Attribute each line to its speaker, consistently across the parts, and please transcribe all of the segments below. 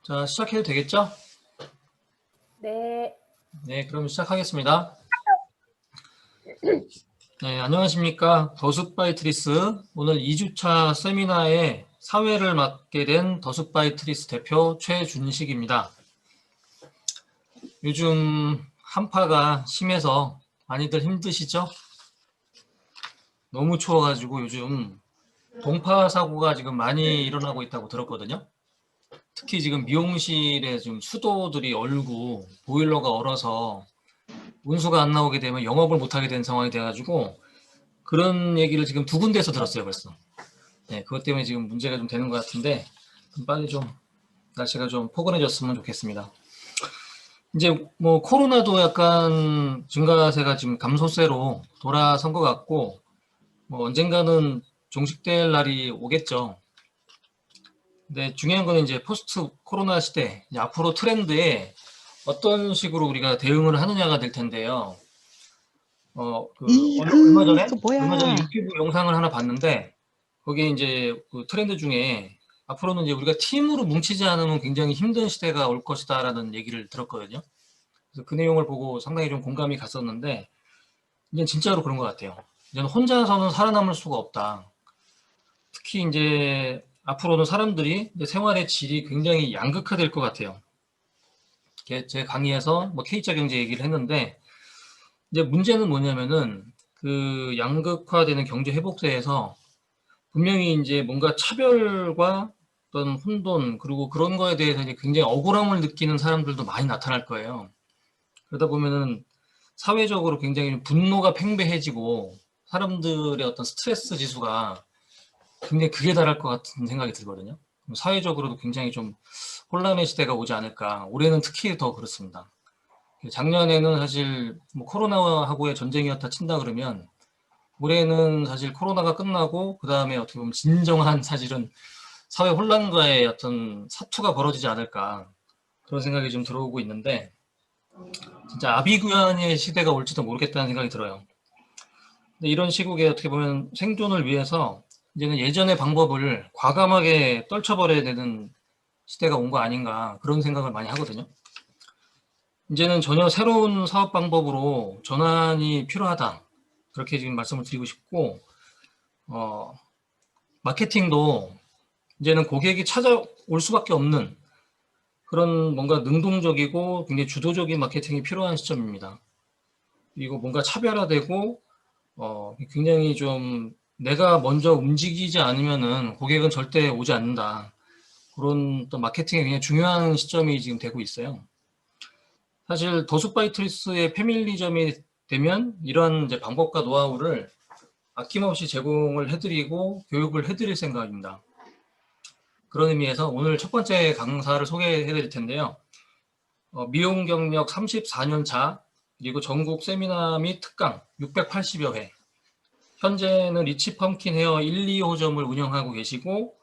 Speaker 1: 자, 시작해도 되겠죠?
Speaker 2: 네.
Speaker 1: 네, 그럼 시작하겠습니다. 네, 안녕하십니까. 더숙바이트리스 오늘 2주차 세미나에 사회를 맡게 된 더숙바이트리스 대표 최준식입니다. 요즘 한파가 심해서 많이들 힘드시죠? 너무 추워가지고 요즘 동파 사고가 지금 많이 일어나고 있다고 들었거든요. 특히 지금 미용실에 좀 수도들이 얼고 보일러가 얼어서 운수가 안 나오게 되면 영업을 못하게 된 상황이 돼가지고 그런 얘기를 지금 두 군데에서 들었어요, 벌써. 네, 그것 때문에 지금 문제가 좀 되는 것 같은데 빨리 좀 날씨가 좀 포근해졌으면 좋겠습니다. 이제 뭐 코로나도 약간 증가세가 지금 감소세로 돌아선 것 같고 뭐 언젠가는 종식될 날이 오겠죠. 근데 중요한 거는 이제 포스트 코로나 시대, 이제 앞으로 트렌드에 어떤 식으로 우리가 대응을 하느냐가 될 텐데요.
Speaker 3: 그
Speaker 1: 얼마 전에
Speaker 3: 뭐야.
Speaker 1: 유튜브 영상을 하나 봤는데, 거기에 이제 그 트렌드 중에 앞으로는 이제 우리가 팀으로 뭉치지 않으면 굉장히 힘든 시대가 올 것이다라는 얘기를 들었거든요. 그래서 그 내용을 보고 상당히 좀 공감이 갔었는데, 이제 진짜로 그런 것 같아요. 이제는 혼자서는 살아남을 수가 없다. 특히 이제 앞으로는 사람들이 이제 생활의 질이 굉장히 양극화될 것 같아요. 제 강의에서 뭐 K자 경제 얘기를 했는데, 이제 문제는 뭐냐면은 그 양극화되는 경제 회복세에서 분명히 이제 뭔가 차별과 어떤 혼돈 그리고 그런 거에 대해서 이제 굉장히 억울함을 느끼는 사람들도 많이 나타날 거예요. 그러다 보면은 사회적으로 굉장히 분노가 팽배해지고 사람들의 어떤 스트레스 지수가 굉장히 극에 달할 것 같은 생각이 들거든요. 사회적으로도 굉장히 좀 혼란의 시대가 오지 않을까. 올해는 특히 더 그렇습니다. 작년에는 사실 뭐 코로나하고의 전쟁이었다 친다 그러면 올해는 사실 코로나가 끝나고 그 다음에 어떻게 보면 진정한 사실은 사회 혼란과의 어떤 사투가 벌어지지 않을까 그런 생각이 좀 들어오고 있는데 진짜 아비규환의 시대가 올지도 모르겠다는 생각이 들어요. 근데 이런 시국에 어떻게 보면 생존을 위해서 이제는 예전의 방법을 과감하게 떨쳐버려야 되는 시대가 온 거 아닌가 그런 생각을 많이 하거든요. 이제는 전혀 새로운 사업 방법으로 전환이 필요하다. 그렇게 지금 말씀을 드리고 싶고, 마케팅도 이제는 고객이 찾아올 수밖에 없는 그런 뭔가 능동적이고 굉장히 주도적인 마케팅이 필요한 시점입니다. 그리고 뭔가 차별화되고, 굉장히 좀 내가 먼저 움직이지 않으면은 고객은 절대 오지 않는다. 그런 또 마케팅이 굉장히 중요한 시점이 지금 되고 있어요. 사실 더숙바이트리스의 패밀리점이 되면 이런 이제 방법과 노하우를 아낌없이 제공을 해드리고 교육을 해드릴 생각입니다. 그런 의미에서 오늘 첫 번째 강사를 소개해드릴 텐데요. 미용 경력 34년 차, 그리고 전국 세미나 및 특강 680여 회, 현재는 리치 펌킨 헤어 1, 2호점을 운영하고 계시고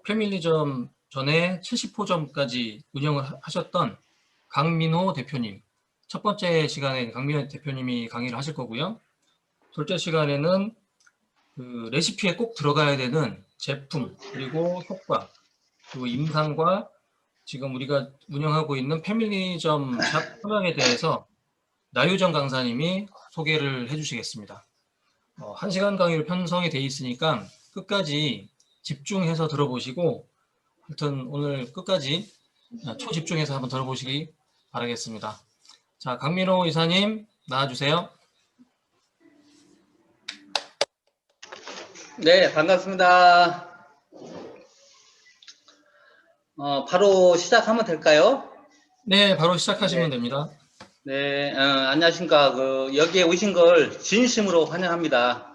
Speaker 1: 패밀리점 전에 70호점까지 운영을 하셨던 강민호 대표님, 첫 번째 시간에 강민호 대표님이 강의를 하실 거고요. 둘째 시간에는 그 레시피에 꼭 들어가야 되는 제품, 그리고 효과, 그리고 임상과 지금 우리가 운영하고 있는 패밀리점 샵 현황에 대해서 나유정 강사님이 소개를 해주시겠습니다. 1시간 강의로 편성이 돼 있으니까 끝까지 집중해서 들어보시고 하여튼 오늘 끝까지 초집중해서 한번 들어보시기 바라겠습니다. 자, 강민호 이사님 나와주세요.
Speaker 4: 네, 반갑습니다. 바로 시작하면 될까요?
Speaker 1: 네, 바로 시작하시면
Speaker 4: 네,
Speaker 1: 됩니다.
Speaker 4: 네, 안녕하십니까. 여기에 오신 걸 진심으로 환영합니다.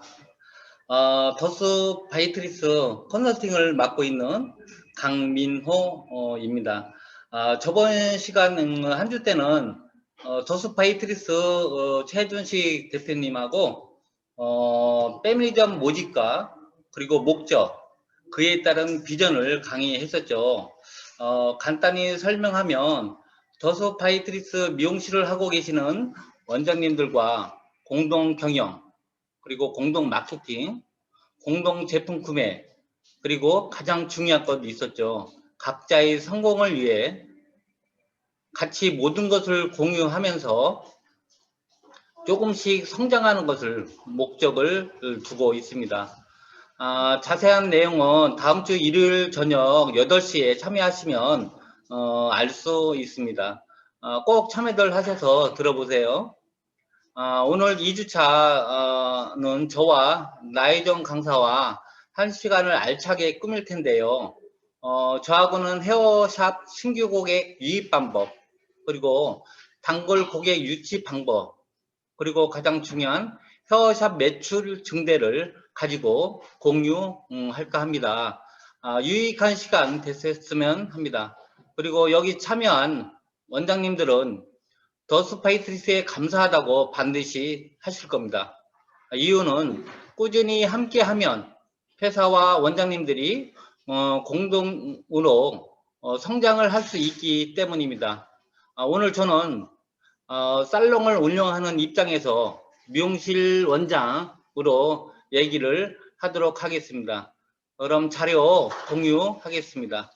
Speaker 4: 더스 바이트리스 컨설팅을 맡고 있는 강민호입니다. 저번 시간 한 주 때는 더스 바이트리스 최준식 대표님하고 패밀리점 모집과 그리고 목적, 그에 따른 비전을 강의했었죠. 간단히 설명하면 더스 바이트리스 미용실을 하고 계시는 원장님들과 공동 경영, 그리고 공동 마케팅, 공동 제품 구매, 그리고 가장 중요한 것도 있었죠. 각자의 성공을 위해 같이 모든 것을 공유하면서 조금씩 성장하는 것을 목적을 두고 있습니다. 자세한 내용은 다음 주 일요일 저녁 8시에 참여하시면 알 수 있습니다. 꼭 참여들 하셔서 들어보세요. 오늘 2주차는 저와 나혜정 강사와 1시간을 알차게 꾸밀 텐데요. 저하고는 헤어샵 신규 고객 유입 방법, 그리고 단골 고객 유치 방법, 그리고 가장 중요한 헤어샵 매출 증대를 가지고 공유할까 합니다. 유익한 시간 됐으면 합니다. 그리고 여기 참여한 원장님들은 더스파이트리스에 감사하다고 반드시 하실 겁니다. 이유는 꾸준히 함께하면 회사와 원장님들이 공동으로 성장을 할 수 있기 때문입니다. 오늘 저는 살롱을 운영하는 입장에서 미용실 원장으로 얘기를 하도록 하겠습니다. 그럼 자료 공유하겠습니다.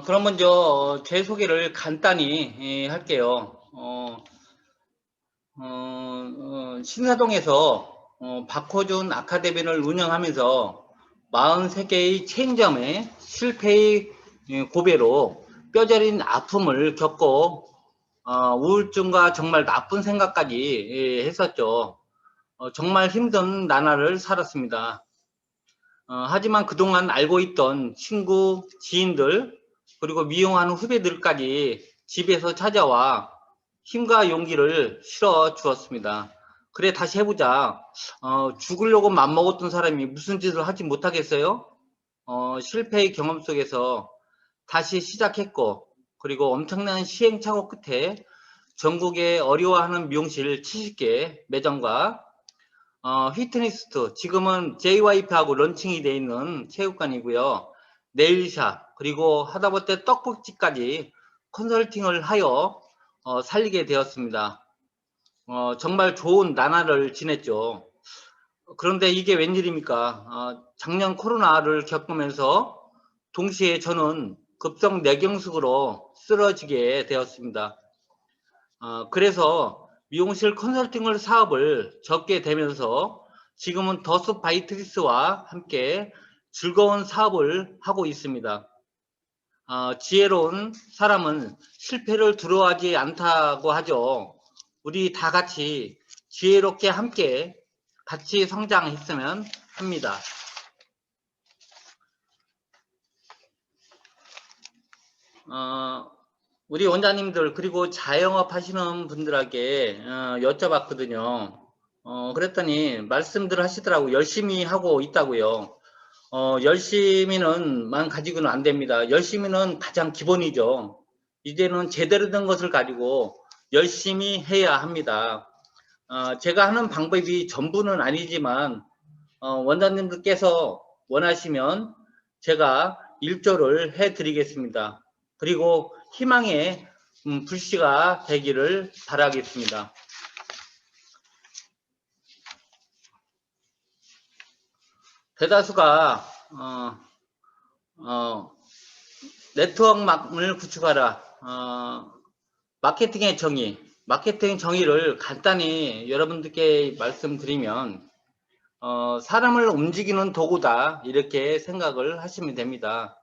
Speaker 4: 그럼 먼저 제 소개를 간단히 할게요. 신사동에서 박호준 아카데미를 운영하면서 43개의 체인점의 실패의 고배로 뼈저린 아픔을 겪고 우울증과 정말 나쁜 생각까지 했었죠. 정말 힘든 나날을 살았습니다. 하지만 그동안 알고 있던 친구, 지인들, 그리고 미용하는 후배들까지 집에서 찾아와 힘과 용기를 실어 주었습니다. 그래, 다시 해보자. 죽으려고 맘먹었던 사람이 무슨 짓을 하지 못하겠어요? 실패의 경험 속에서 다시 시작했고, 그리고 엄청난 시행착오 끝에 전국에 어려워하는 미용실 70개 매장과 휘트니스트, 지금은 JYP하고 런칭이 되어 있는 체육관이고요. 네일샵, 그리고 하다못해 떡볶이집까지 컨설팅을 하여 살리게 되었습니다. 정말 좋은 나날을 지냈죠. 그런데 이게 웬일입니까? 작년 코로나를 겪으면서 동시에 저는 급성 뇌경색으로 쓰러지게 되었습니다. 그래서 미용실 컨설팅을 사업을 접게 되면서 지금은 더스바이트리스와 함께 즐거운 사업을 하고 있습니다. 지혜로운 사람은 실패를 두려워하지 않다고 하죠. 우리 다 같이 지혜롭게 함께 같이 성장했으면 합니다. 우리 원장님들 그리고 자영업 하시는 분들에게 여쭤봤거든요. 그랬더니 말씀들 하시더라고요. 열심히 하고 있다고요. 열심히만 가지고는 안 됩니다. 열심히는 가장 기본이죠. 이제는 제대로 된 것을 가지고 열심히 해야 합니다. 제가 하는 방법이 전부는 아니지만 원장님들께서 원하시면 제가 일조를 해드리겠습니다. 그리고 희망의 불씨가 되기를 바라겠습니다. 대다수가 네트워크망을 구축하라. 마케팅의 정의, 마케팅 정의를 간단히 여러분들께 말씀드리면 사람을 움직이는 도구다 이렇게 생각을 하시면 됩니다.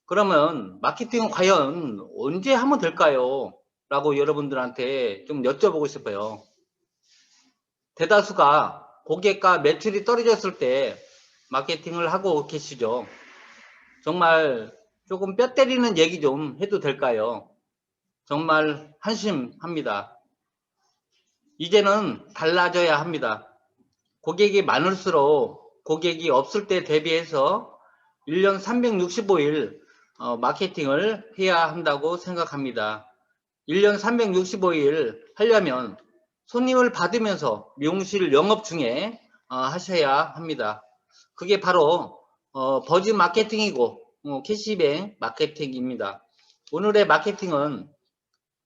Speaker 4: 그러면 마케팅은 과연 언제 하면 될까요? 라고 여러분들한테 좀 여쭤보고 싶어요. 대다수가 고객과 매출이 떨어졌을 때 마케팅을 하고 계시죠. 정말 조금 뼈 때리는 얘기 좀 해도 될까요? 정말 한심합니다. 이제는 달라져야 합니다. 고객이 많을수록 고객이 없을 때 대비해서 1년 365일 마케팅을 해야 한다고 생각합니다. 1년 365일 하려면 손님을 받으면서 미용실 영업 중에 하셔야 합니다. 그게 바로 버즈 마케팅이고 캐시백 마케팅입니다. 오늘의 마케팅은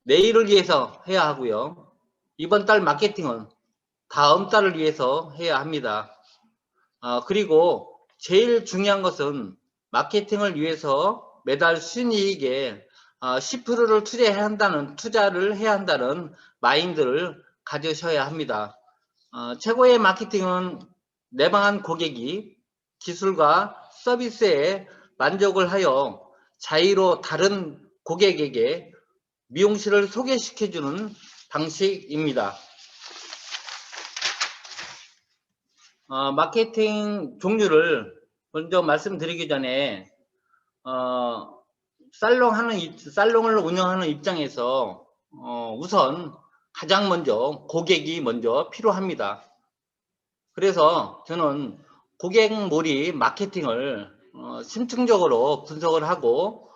Speaker 4: 내일을 위해서 해야 하고요. 이번 달 마케팅은 다음 달을 위해서 해야 합니다. 그리고 제일 중요한 것은 마케팅을 위해서 매달 순이익에 10%를 투자를 해야 한다는 마인드를 가지셔야 합니다. 최고의 마케팅은 내방한 고객이 기술과 서비스에 만족을 하여 자의로 다른 고객에게 미용실을 소개시켜주는 방식입니다. 마케팅 종류를 먼저 말씀드리기 전에 살롱을 운영하는 입장에서 우선 가장 먼저 고객이 먼저 필요합니다. 그래서 저는 고객몰이 마케팅을 심층적으로 분석을 하고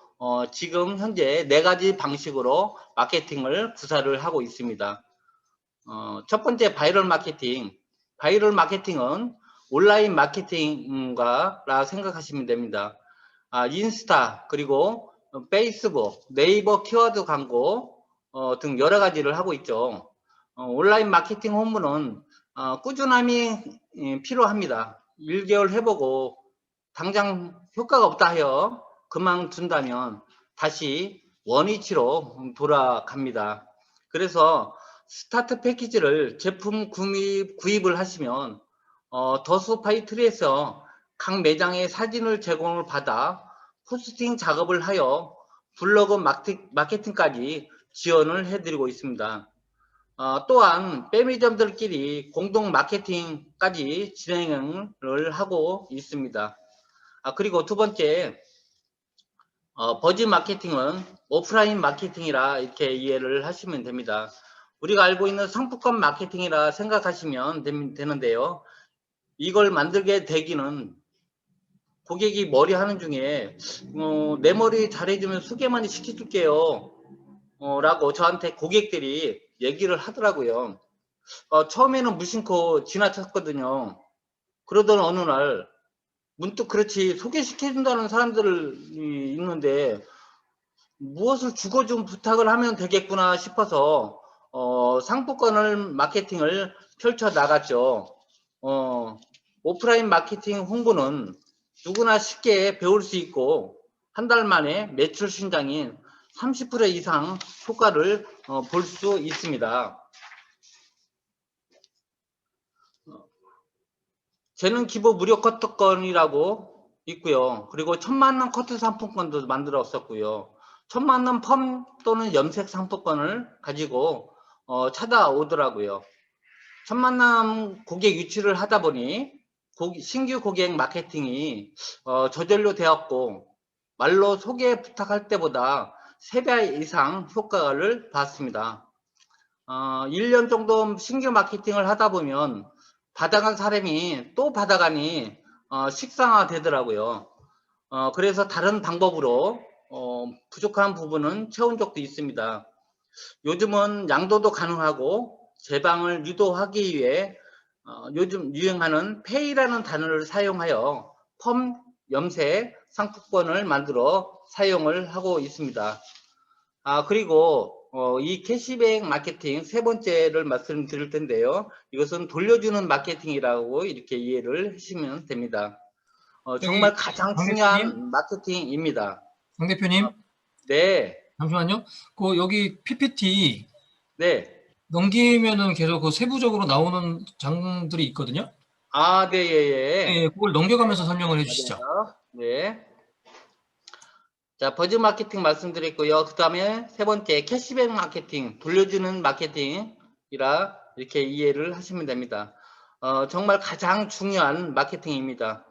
Speaker 4: 지금 현재 4가지 방식으로 마케팅을 구사를 하고 있습니다. 첫 번째 바이럴 마케팅. 바이럴 마케팅은 온라인 마케팅과 생각하시면 됩니다. 인스타 그리고 페이스북, 네이버 키워드 광고 등 여러 가지를 하고 있죠. 온라인 마케팅 홍보는 꾸준함이 필요합니다. 1개월 해보고 당장 효과가 없다 하여 그만둔다면 다시 원위치로 돌아갑니다. 그래서 스타트 패키지를 제품 구입을 하시면 더스파이트리에서 각 매장의 사진을 제공을 받아 포스팅 작업을 하여 블로그 마케팅까지 지원을 해드리고 있습니다. 또한 빼미점들끼리 공동 마케팅까지 진행을 하고 있습니다. 그리고 두 번째 버즈 마케팅은 오프라인 마케팅이라 이렇게 이해를 하시면 됩니다. 우리가 알고 있는 상품권 마케팅이라 생각하시면 되는데요. 이걸 만들게 되기는 고객이 머리 하는 중에 내 머리 잘해주면 소개만 시켜줄게요 라고 저한테 고객들이 얘기를 하더라고요. 처음에는 무심코 지나쳤거든요. 그러던 어느 날 문득 그렇지 소개시켜준다는 사람들이 있는데 무엇을 주고 좀 부탁을 하면 되겠구나 싶어서 상품권을 마케팅을 펼쳐 나갔죠. 오프라인 마케팅 홍보는 누구나 쉽게 배울 수 있고 한 달 만에 매출 신장인 30% 이상 효과를 볼 수 있습니다. 재능 기부 무료 커트권이라고 있고요. 그리고 10,000원 커트 상품권도 만들었었고요. 10,000원 펌 또는 염색 상품권을 가지고 찾아오더라고요. 10,000원 고객 유치를 하다 보니 신규 고객 마케팅이 저절로 되었고 말로 소개 부탁할 때보다 3배 이상 효과를 봤습니다. 1년 정도 신규 마케팅을 하다 보면 받아간 사람이 또 받아가니 식상화 되더라고요. 그래서 다른 방법으로 부족한 부분은 채운 적도 있습니다. 요즘은 양도도 가능하고 재방을 유도하기 위해 요즘 유행하는 페이라는 단어를 사용하여 펌 염색 상품권을 만들어 사용을 하고 있습니다. 그리고 이 캐시백 마케팅 세 번째를 말씀드릴 텐데요. 이것은 돌려주는 마케팅이라고 이렇게 이해를 하시면 됩니다. 정말 가장
Speaker 1: 강 대표님,
Speaker 4: 중요한 마케팅입니다.
Speaker 1: 강 대표님,
Speaker 4: 네,
Speaker 1: 잠시만요. 여기 PPT
Speaker 4: 네.
Speaker 1: 넘기면은 계속 세부적으로 나오는 장들이 있거든요.
Speaker 4: 네, 예, 예.
Speaker 1: 네, 그걸 넘겨가면서 설명을 해주시죠.
Speaker 4: 맞아요. 네. 자, 버즈 마케팅 말씀드렸고요. 그 다음에 세 번째 캐시백 마케팅, 돌려주는 마케팅이라 이렇게 이해를 하시면 됩니다. 정말 가장 중요한 마케팅입니다.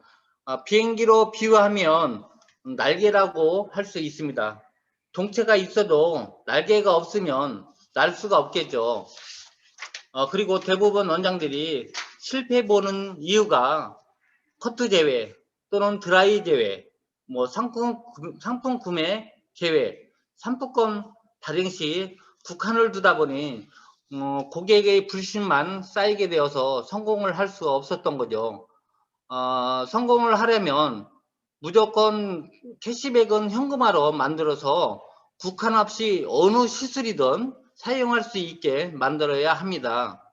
Speaker 4: 비행기로 비유하면 날개라고 할 수 있습니다. 동체가 있어도 날개가 없으면 날 수가 없겠죠. 그리고 대부분 원장들이 실패 보는 이유가 커트 제외 또는 드라이 제외, 상품 구매 제외, 상품권 발행 시 국한을 두다 보니 고객의 불신만 쌓이게 되어서 성공을 할 수가 없었던 거죠. 성공을 하려면 무조건 캐시백은 현금화로 만들어서 국한 없이 어느 시술이든 사용할 수 있게 만들어야 합니다.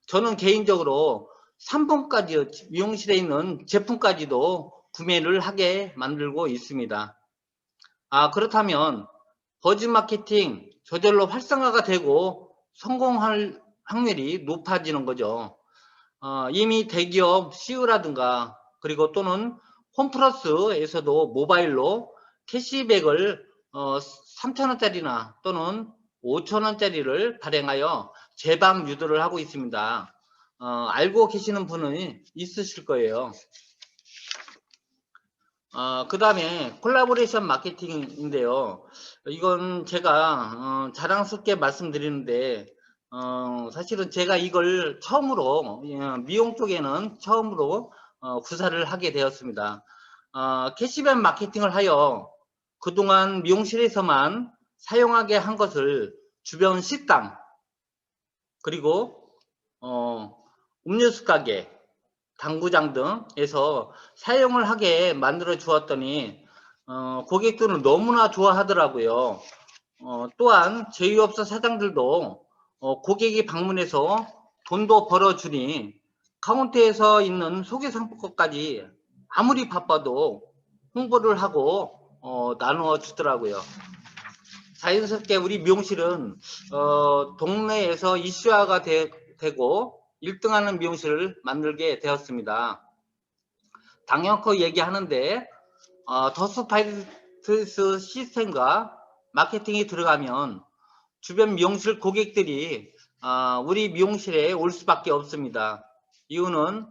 Speaker 4: 저는 개인적으로 상품까지, 미용실에 있는 제품까지도 구매를 하게 만들고 있습니다. 그렇다면 버즈 마케팅 저절로 활성화가 되고 성공할 확률이 높아지는 거죠. 이미 대기업 CU라든가 그리고 또는 홈플러스에서도 모바일로 캐시백을 3,000원짜리나 또는 5,000원짜리를 발행하여 재방 유도를 하고 있습니다. 알고 계시는 분은 있으실 거예요. 그 다음에 콜라보레이션 마케팅인데요. 이건 제가 자랑스럽게 말씀드리는데 사실은 제가 이걸 처음으로 미용 쪽에는 처음으로 구사를 하게 되었습니다. 캐시백 마케팅을 하여 그동안 미용실에서만 사용하게 한 것을 주변 식당 그리고 음료수 가게 당구장 등에서 사용을 하게 만들어 주었더니 고객들은 너무나 좋아하더라고요. 또한 제휴업소 사장들도 고객이 방문해서 돈도 벌어주니 카운터에서 있는 소개상품권까지 아무리 바빠도 홍보를 하고 나누어 주더라고요. 자연스럽게 우리 미용실은 동네에서 이슈화가 되고 1등하는 미용실을 만들게 되었습니다. 당연코 얘기하는데 더스파이스 시스템과 마케팅이 들어가면 주변 미용실 고객들이 우리 미용실에 올 수밖에 없습니다. 이유는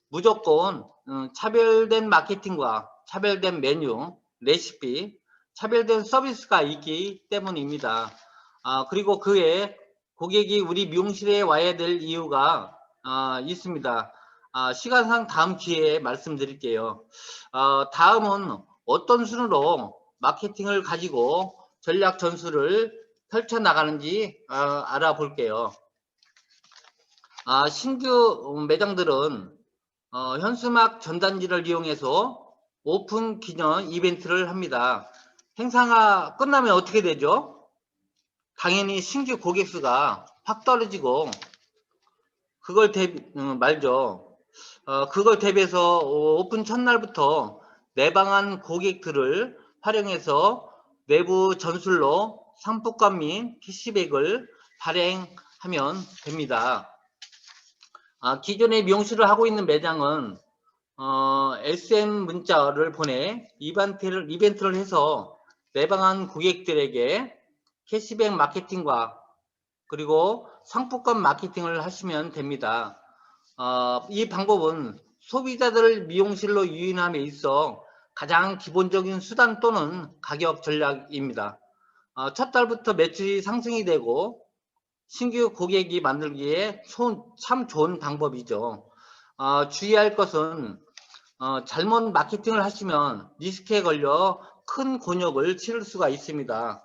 Speaker 4: 무조건 차별된 마케팅과 차별된 메뉴, 레시피, 차별된 서비스가 있기 때문입니다. 그리고 그에 고객이 우리 미용실에 와야 될 이유가 있습니다. 시간상 다음 기회에 말씀드릴게요. 다음은 어떤 순으로 마케팅을 가지고 전략 전술을 펼쳐나가는지 알아볼게요. 신규 매장들은 현수막 전단지를 이용해서 오픈 기념 이벤트를 합니다. 행사가 끝나면 어떻게 되죠? 당연히 신규 고객 수가 확 떨어지고 그걸 말죠. 그걸 대비해서 오픈 첫날부터 내방한 고객들을 활용해서 내부 전술로 상품권 및 캐시백을 발행하면 됩니다. 기존에 미용실을 하고 있는 매장은 SM 문자를 보내 이벤트를 해서 내방한 고객들에게 캐시백 마케팅과 그리고 상품권 마케팅을 하시면 됩니다. 이 방법은 소비자들을 미용실로 유인함에 있어 가장 기본적인 수단 또는 가격 전략입니다. 첫 달부터 매출이 상승이 되고 신규 고객이 만들기에 참 좋은 방법이죠. 주의할 것은 잘못 마케팅을 하시면 리스크에 걸려 큰 곤욕을 치를 수가 있습니다.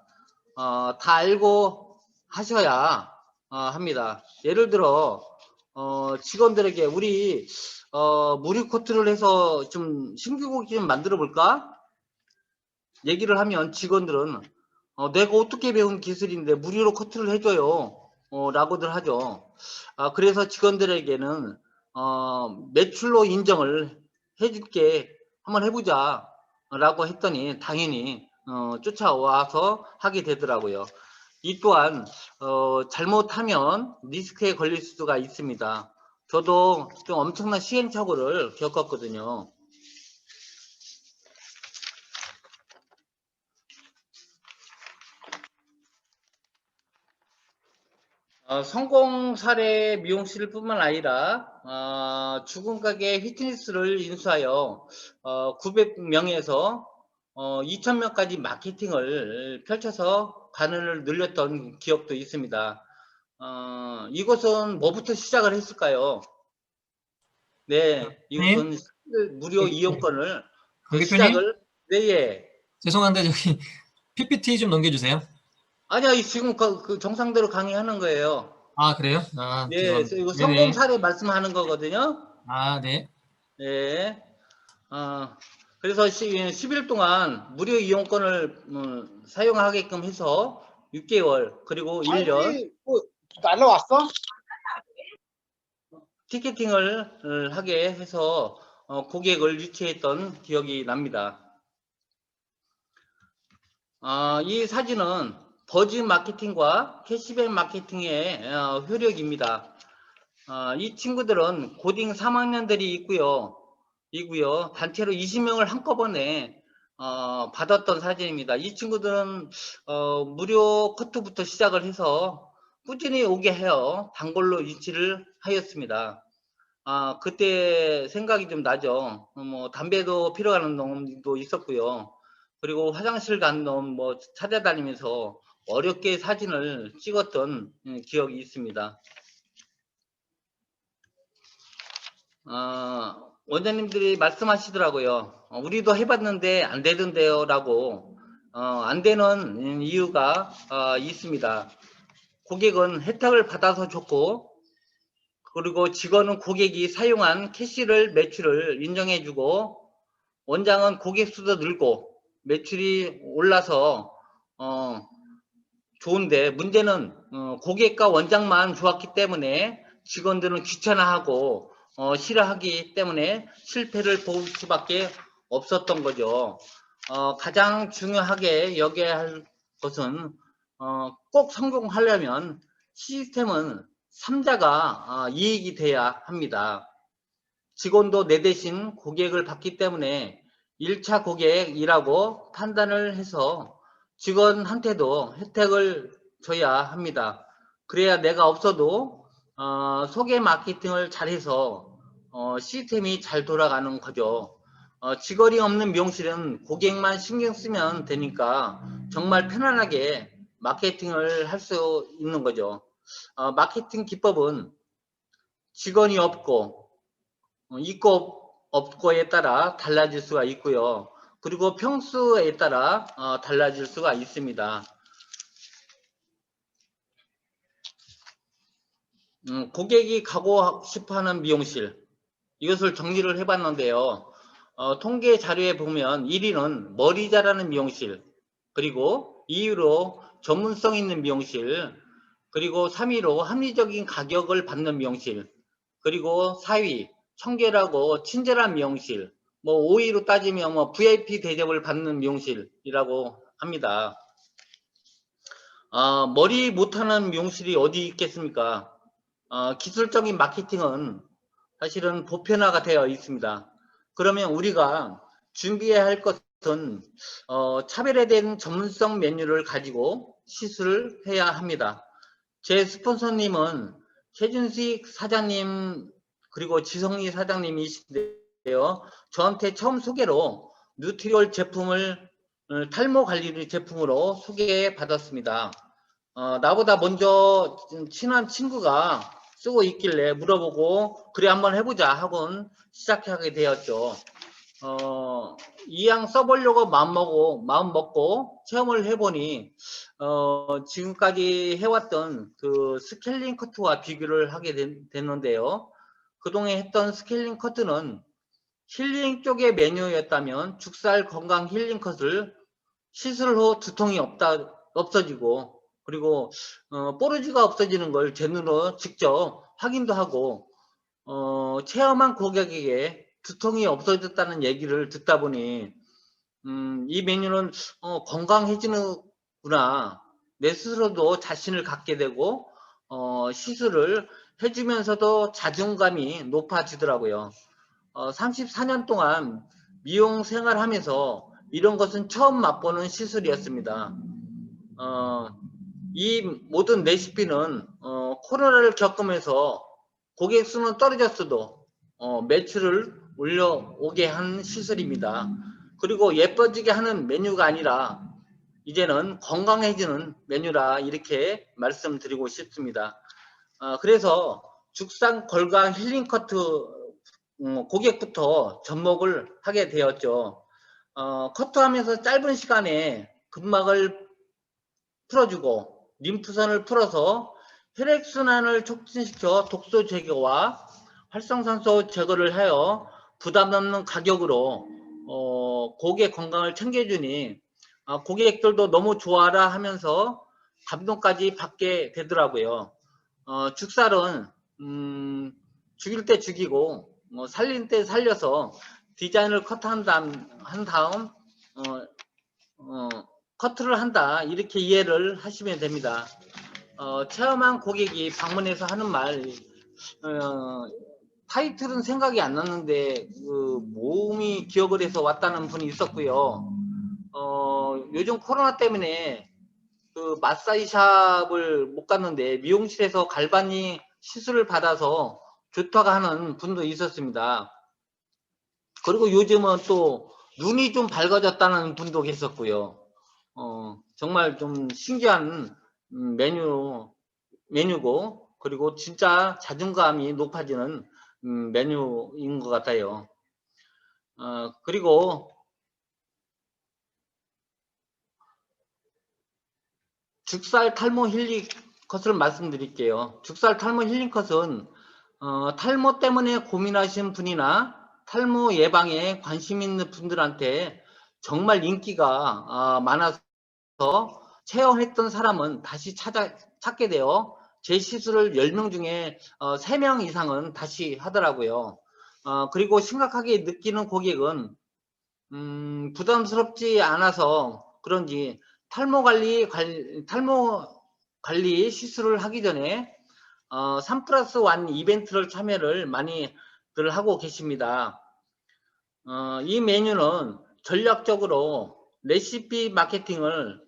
Speaker 4: 다 알고 하셔야 합니다. 예를 들어 직원들에게 우리 무료 코트를 해서 좀 신규 고객 좀 만들어 볼까? 얘기를 하면 직원들은 내가 어떻게 배운 기술인데 무료로 코트를 해줘요 라고들 하죠. 그래서 직원들에게는 매출로 인정을 해줄게 한번 해보자 라고 했더니 당연히 쫓아와서 하게 되더라고요. 이 또한 잘못하면 리스크에 걸릴 수가 있습니다. 저도 좀 엄청난 시행착오를 겪었거든요. 성공 사례 미용실 뿐만 아니라 죽은 가게 휘트니스를 인수하여 900명에서 2000명까지 마케팅을 펼쳐서 관을 늘렸던 기업도 있습니다. 이것은 뭐부터 시작을 했을까요? 네,
Speaker 1: 님,
Speaker 4: 이것은 무료 이용권을 그
Speaker 1: 대표님,
Speaker 4: 시작을 네.
Speaker 1: 죄송한데 저기 PPT 좀 넘겨주세요.
Speaker 4: 아니요, 지금 그 정상대로 강의하는 거예요.
Speaker 1: 그래요?
Speaker 4: 네,
Speaker 1: 죄송합니다.
Speaker 4: 이거 성공
Speaker 1: 네네.
Speaker 4: 사례 말씀하는 거거든요.
Speaker 1: 네.
Speaker 4: 네. 어, 그래서 10일 동안 무료 이용권을 사용하게끔 해서 6개월 그리고 1년
Speaker 2: 아니, 뭐 날라왔어?
Speaker 4: 티켓팅을 하게 해서 고객을 유치했던 기억이 납니다. 이 사진은 버즈 마케팅과 캐시백 마케팅의 효력입니다. 이 친구들은 고딩 3학년들이 이고요. 단체로 20명을 한꺼번에 받았던 사진입니다. 이 친구들은 무료 커트부터 시작을 해서 꾸준히 오게 하여 단골로 유치를 하였습니다. 그때 생각이 좀 나죠. 뭐 담배도 피러가는 놈도 있었고요. 그리고 화장실 간 놈 뭐 찾아다니면서 어렵게 사진을 찍었던 기억이 있습니다. 원장님들이 말씀하시더라고요. 우리도 해봤는데 안 되던데요 라고. 안 되는 이유가 있습니다. 고객은 혜택을 받아서 좋고, 그리고 직원은 고객이 사용한 캐시를 매출을 인정해주고, 원장은 고객 수도 늘고 매출이 올라서 좋은데, 문제는 고객과 원장만 좋았기 때문에 직원들은 귀찮아하고 싫어하기 때문에 실패를 볼 수밖에 없었던 거죠. 가장 중요하게 여겨야 할 것은 꼭 성공하려면 시스템은 3자가 이익이 돼야 합니다. 직원도 내 대신 고객을 받기 때문에 1차 고객이라고 판단을 해서 직원한테도 혜택을 줘야 합니다. 그래야 내가 없어도 소개 마케팅을 잘해서 시스템이 잘 돌아가는 거죠. 직원이 없는 미용실은 고객만 신경 쓰면 되니까 정말 편안하게 마케팅을 할 수 있는 거죠. 마케팅 기법은 직원이 없고 있고 없고에 따라 달라질 수가 있고요. 그리고 평수에 따라 달라질 수가 있습니다. 고객이 가고 싶어하는 미용실, 이것을 정리를 해봤는데요. 통계 자료에 보면 1위는 머리 자라는 미용실, 그리고 2위로 전문성 있는 미용실, 그리고 3위로 합리적인 가격을 받는 미용실, 그리고 4위 청결하고 친절한 미용실, 뭐 5위로 따지면 뭐 VIP 대접을 받는 미용실이라고 합니다. 머리 못하는 미용실이 어디 있겠습니까? 기술적인 마케팅은 사실은 보편화가 되어 있습니다. 그러면 우리가 준비해야 할 것은 차별화된 전문성 메뉴를 가지고 시술을 해야 합니다. 제 스폰서님은 최준식 사장님 그리고 지성리 사장님이신데요. 저한테 처음 소개로 뉴트리올 제품을 탈모 관리 제품으로 소개받았습니다. 나보다 먼저 친한 친구가 쓰고 있길래 물어보고 그래 한번 해보자 하고 시작하게 되었죠. 이왕 써보려고 마음 먹고 체험을 해보니 지금까지 해왔던 그 스케일링 커트와 비교를 하게 됐는데요. 그동안 했던 스케일링 커트는 힐링 쪽의 메뉴였다면 죽살 건강 힐링 컷을 시술 후 두통이 없어지고, 그리고 뽀르지가 없어지는 걸 제 눈으로 직접 확인도 하고 체험한 고객에게 두통이 없어졌다는 얘기를 듣다 보니 이 메뉴는 건강해지는구나, 내 스스로도 자신을 갖게 되고 시술을 해주면서도 자존감이 높아지더라고요. 34년 동안 미용 생활하면서 이런 것은 처음 맛보는 시술이었습니다. 이 모든 레시피는 코로나를 겪으면서 고객 수는 떨어졌어도 매출을 올려오게 한 시술입니다. 그리고 예뻐지게 하는 메뉴가 아니라 이제는 건강해지는 메뉴라 이렇게 말씀드리고 싶습니다. 그래서 죽상 걸강 힐링 커트 고객부터 접목을 하게 되었죠. 커트하면서 짧은 시간에 근막을 풀어주고 림프선을 풀어서 혈액순환을 촉진시켜 독소 제거와 활성산소 제거를 하여 부담 없는 가격으로 고객 건강을 챙겨주니 고객들도 너무 좋아라 하면서 감동까지 받게 되더라고요. 죽살은 죽일 때 죽이고 살릴 때 살려서 디자인을 한 다음 커트를 한다, 이렇게 이해를 하시면 됩니다. 체험한 고객이 방문해서 하는 말, 타이틀은 생각이 안 났는데 몸이 기억을 해서 왔다는 분이 있었고요. 요즘 코로나 때문에 마사지 샵을 못 갔는데 미용실에서 갈바니 시술을 받아서 좋다고 하는 분도 있었습니다. 그리고 요즘은 또 눈이 좀 밝아졌다는 분도 계셨고요. 정말 좀 신기한 메뉴고, 그리고 진짜 자존감이 높아지는 메뉴인 것 같아요. 그리고 죽살 탈모 힐링 컷을 말씀드릴게요. 죽살 탈모 힐링 컷은 탈모 때문에 고민하신 분이나 탈모 예방에 관심 있는 분들한테 정말 인기가 많아서 체험했던 사람은 다시 찾게 되어 제 시술을 10명 중에 3명 이상은 다시 하더라고요. 그리고 심각하게 느끼는 고객은 부담스럽지 않아서 그런지 탈모 관리 시술을 하기 전에 3+1 이벤트를 참여를 많이들 하고 계십니다. 이 메뉴는 전략적으로 레시피 마케팅을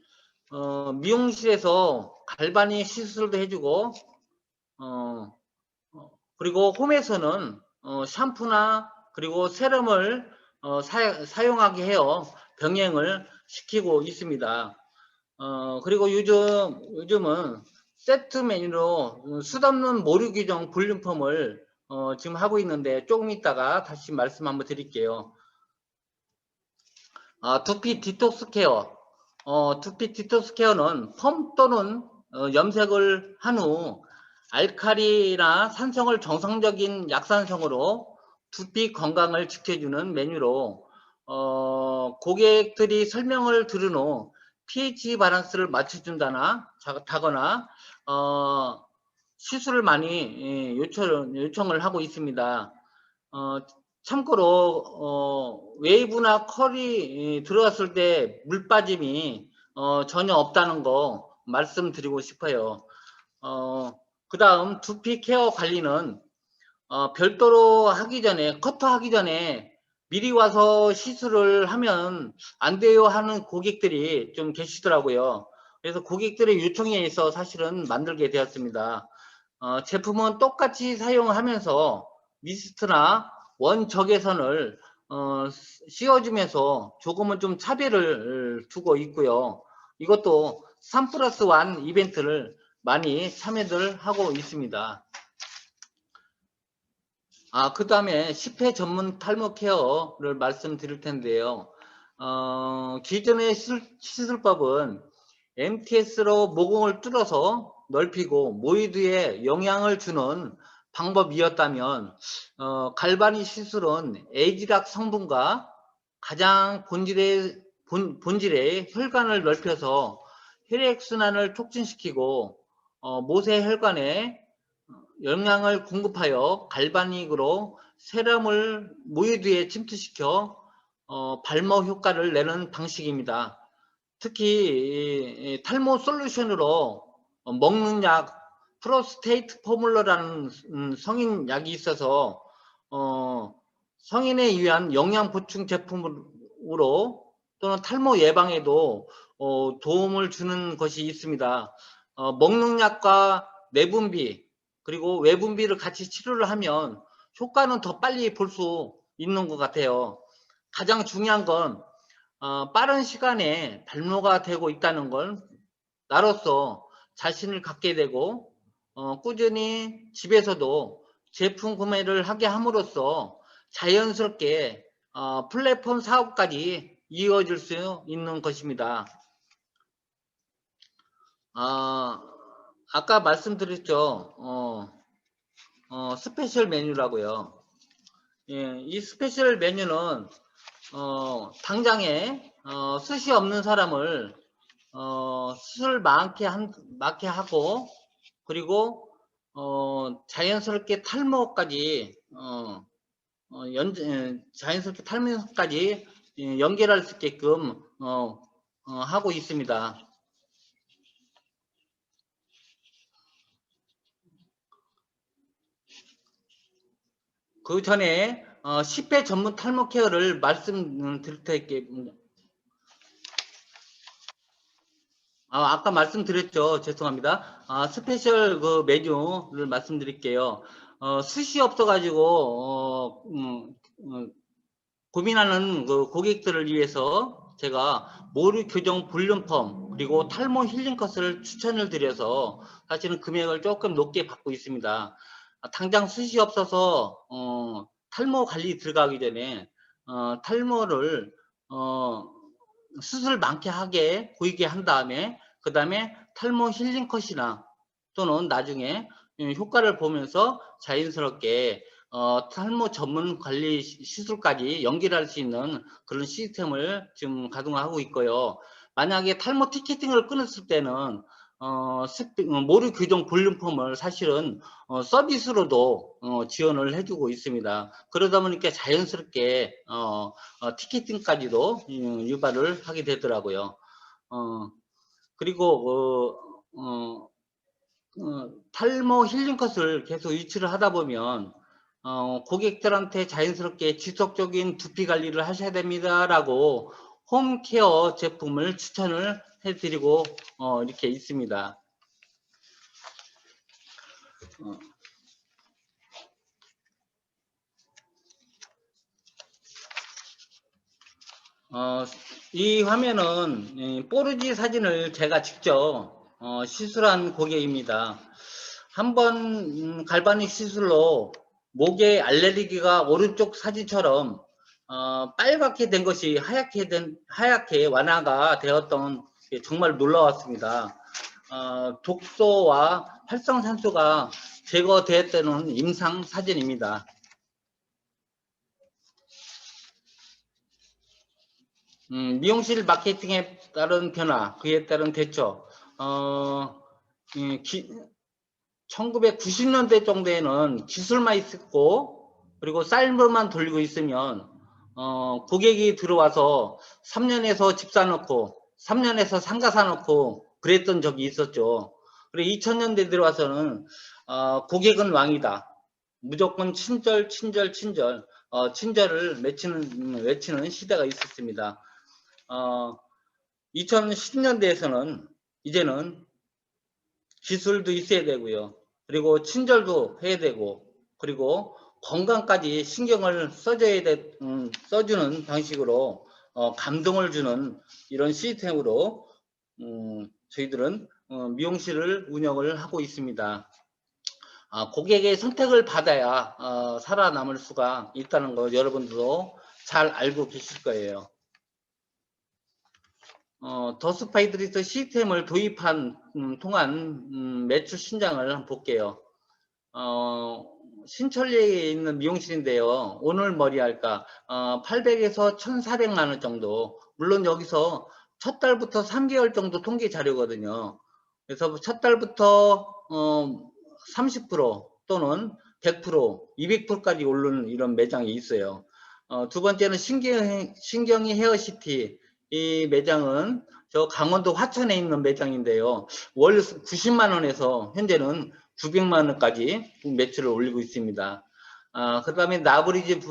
Speaker 4: 미용실에서 갈바니 시술도 해주고 그리고 홈에서는 샴푸나 그리고 세럼을 사용하게 해요. 병행을 시키고 있습니다. 그리고 요즘은 세트 메뉴로 수없는 모류 규정 볼륨펌을 지금 하고 있는데 조금 있다가 다시 말씀 한번 드릴게요. 두피 디톡스 케어. 두피 디톡스 케어는 펌 또는 염색을 한 후 알칼리나 산성을 정상적인 약산성으로 두피 건강을 지켜주는 메뉴로 고객들이 설명을 들은 후 pH 밸런스를 맞춰준다거나 시술을 많이 요청을 하고 있습니다. 참고로 웨이브나 컬이 들어갔을 때 물 빠짐이 전혀 없다는 거 말씀드리고 싶어요. 그 다음 두피 케어 관리는 별도로 하기 전에, 커트하기 전에 미리 와서 시술을 하면 안 돼요 하는 고객들이 좀 계시더라고요. 그래서 고객들의 요청에 의해서 사실은 만들게 되었습니다. 제품은 똑같이 사용하면서 미스트나 원적외선을 씌워주면서 조금은 좀 차별을 두고 있고요. 이것도 3+1 이벤트를 많이 참여들 하고 있습니다. 그 다음에 10회 전문 탈모 케어를 말씀드릴 텐데요. 기존의 시술법은 MTS로 모공을 뚫어서 넓히고 모이드에 영향을 주는 방법이었다면 갈바니 시술은 에이지락 성분과 가장 본질의 혈관을 넓혀서 혈액순환을 촉진시키고 모세 혈관에 영양을 공급하여 갈바닉으로 세럼을 모이드에 침투시켜 발모 효과를 내는 방식입니다. 특히 탈모 솔루션으로 먹는 약 프로스테이트 포뮬러라는 성인 약이 있어서 성인에 의한 영양 보충 제품으로 또는 탈모 예방에도 도움을 주는 것이 있습니다. 먹는 약과 내분비 그리고 외분비를 같이 치료를 하면 효과는 더 빨리 볼 수 있는 것 같아요. 가장 중요한 건 빠른 시간에 발모가 되고 있다는 걸 나로서 자신을 갖게 되고 꾸준히 집에서도 제품 구매를 하게 함으로써 자연스럽게 플랫폼 사업까지 이어질 수 있는 것입니다. 아까 말씀드렸죠. 스페셜 메뉴라고요. 예, 이 스페셜 메뉴는 당장에 숱이 없는 사람을 숱을 많게 하고, 그리고 자연스럽게 탈모까지 자연스럽게 탈모까지 연결할 수 있게끔 하고 있습니다. 그 전에 10회 전문 탈모 케어를 말씀드릴 테니까, 아까 말씀드렸죠. 죄송합니다. 스페셜 그 메뉴를 말씀드릴게요. 숱이 없어가지고 고민하는 그 고객들을 위해서 제가 모루 교정 볼륨펌 그리고 탈모 힐링 컷을 추천을 드려서 사실은 금액을 조금 높게 받고 있습니다. 당장 숱이 없어서 탈모 관리 들어가기 전에 탈모를 숱을 많게 하게 보이게 한 다음에, 그 다음에 탈모 힐링 컷이나 또는 나중에 효과를 보면서 자연스럽게 탈모 전문 관리 시술까지 연결할 수 있는 그런 시스템을 지금 가동하고 있고요. 만약에 탈모 티켓팅을 끊었을 때는 모루 교정 볼륨펌을 사실은 서비스로도 지원을 해주고 있습니다. 그러다 보니까 자연스럽게 티켓팅까지도 유발을 하게 되더라고요. 그리고 탈모 힐링 컷을 계속 유치를 하다 보면 고객들한테 자연스럽게 지속적인 두피 관리를 하셔야 됩니다 라고 홈케어 제품을 추천을 해드리고 이렇게 있습니다. 이 화면은 뽀르지 사진을 제가 직접 시술한 고객입니다. 한번 갈바닉 시술로 목에 알레르기가 오른쪽 사진처럼 빨갛게 된 것이 하얗게 완화가 되었던 게 정말 놀라웠습니다. 독소와 활성산소가 제거되었다는 임상 사진입니다. 미용실 마케팅에 따른 변화, 그에 따른 대처. 1990년대 정도에는 기술만 있었고, 그리고 사인볼만 돌리고 있으면 고객이 들어와서 3년에서 집 사놓고 3년에서 상가 사놓고 그랬던 적이 있었죠. 그리고 2000년대 들어와서는 고객은 왕이다. 무조건 친절 친절을 외치는 시대가 있었습니다. 2010년대에서는 이제는 기술도 있어야 되고요. 그리고 친절도 해야 되고, 그리고 건강까지 신경을 써주는 방식으로 감동을 주는 이런 시스템으로 저희들은 미용실을 운영을 하고 있습니다. 고객의 선택을 받아야 살아남을 수가 있다는 거 여러분들도 잘 알고 계실 거예요. 더스파이드리스 시스템을 도입한 통한 매출 신장을 한번 볼게요. 신천리에 있는 미용실인데요. 오늘 머리 할까 800에서 1400만 원 정도. 물론 여기서 첫 달부터 3개월 정도 통계 자료거든요. 그래서 첫 달부터 30% 또는 100%, 200%까지 오르는 이런 매장이 있어요. 두 번째는 신경이 헤어시티. 이 매장은 저 강원도 화천에 있는 매장인데요. 월 90만 원에서 현재는 900만 원까지 매출을 올리고 있습니다. 그 다음에 나브리지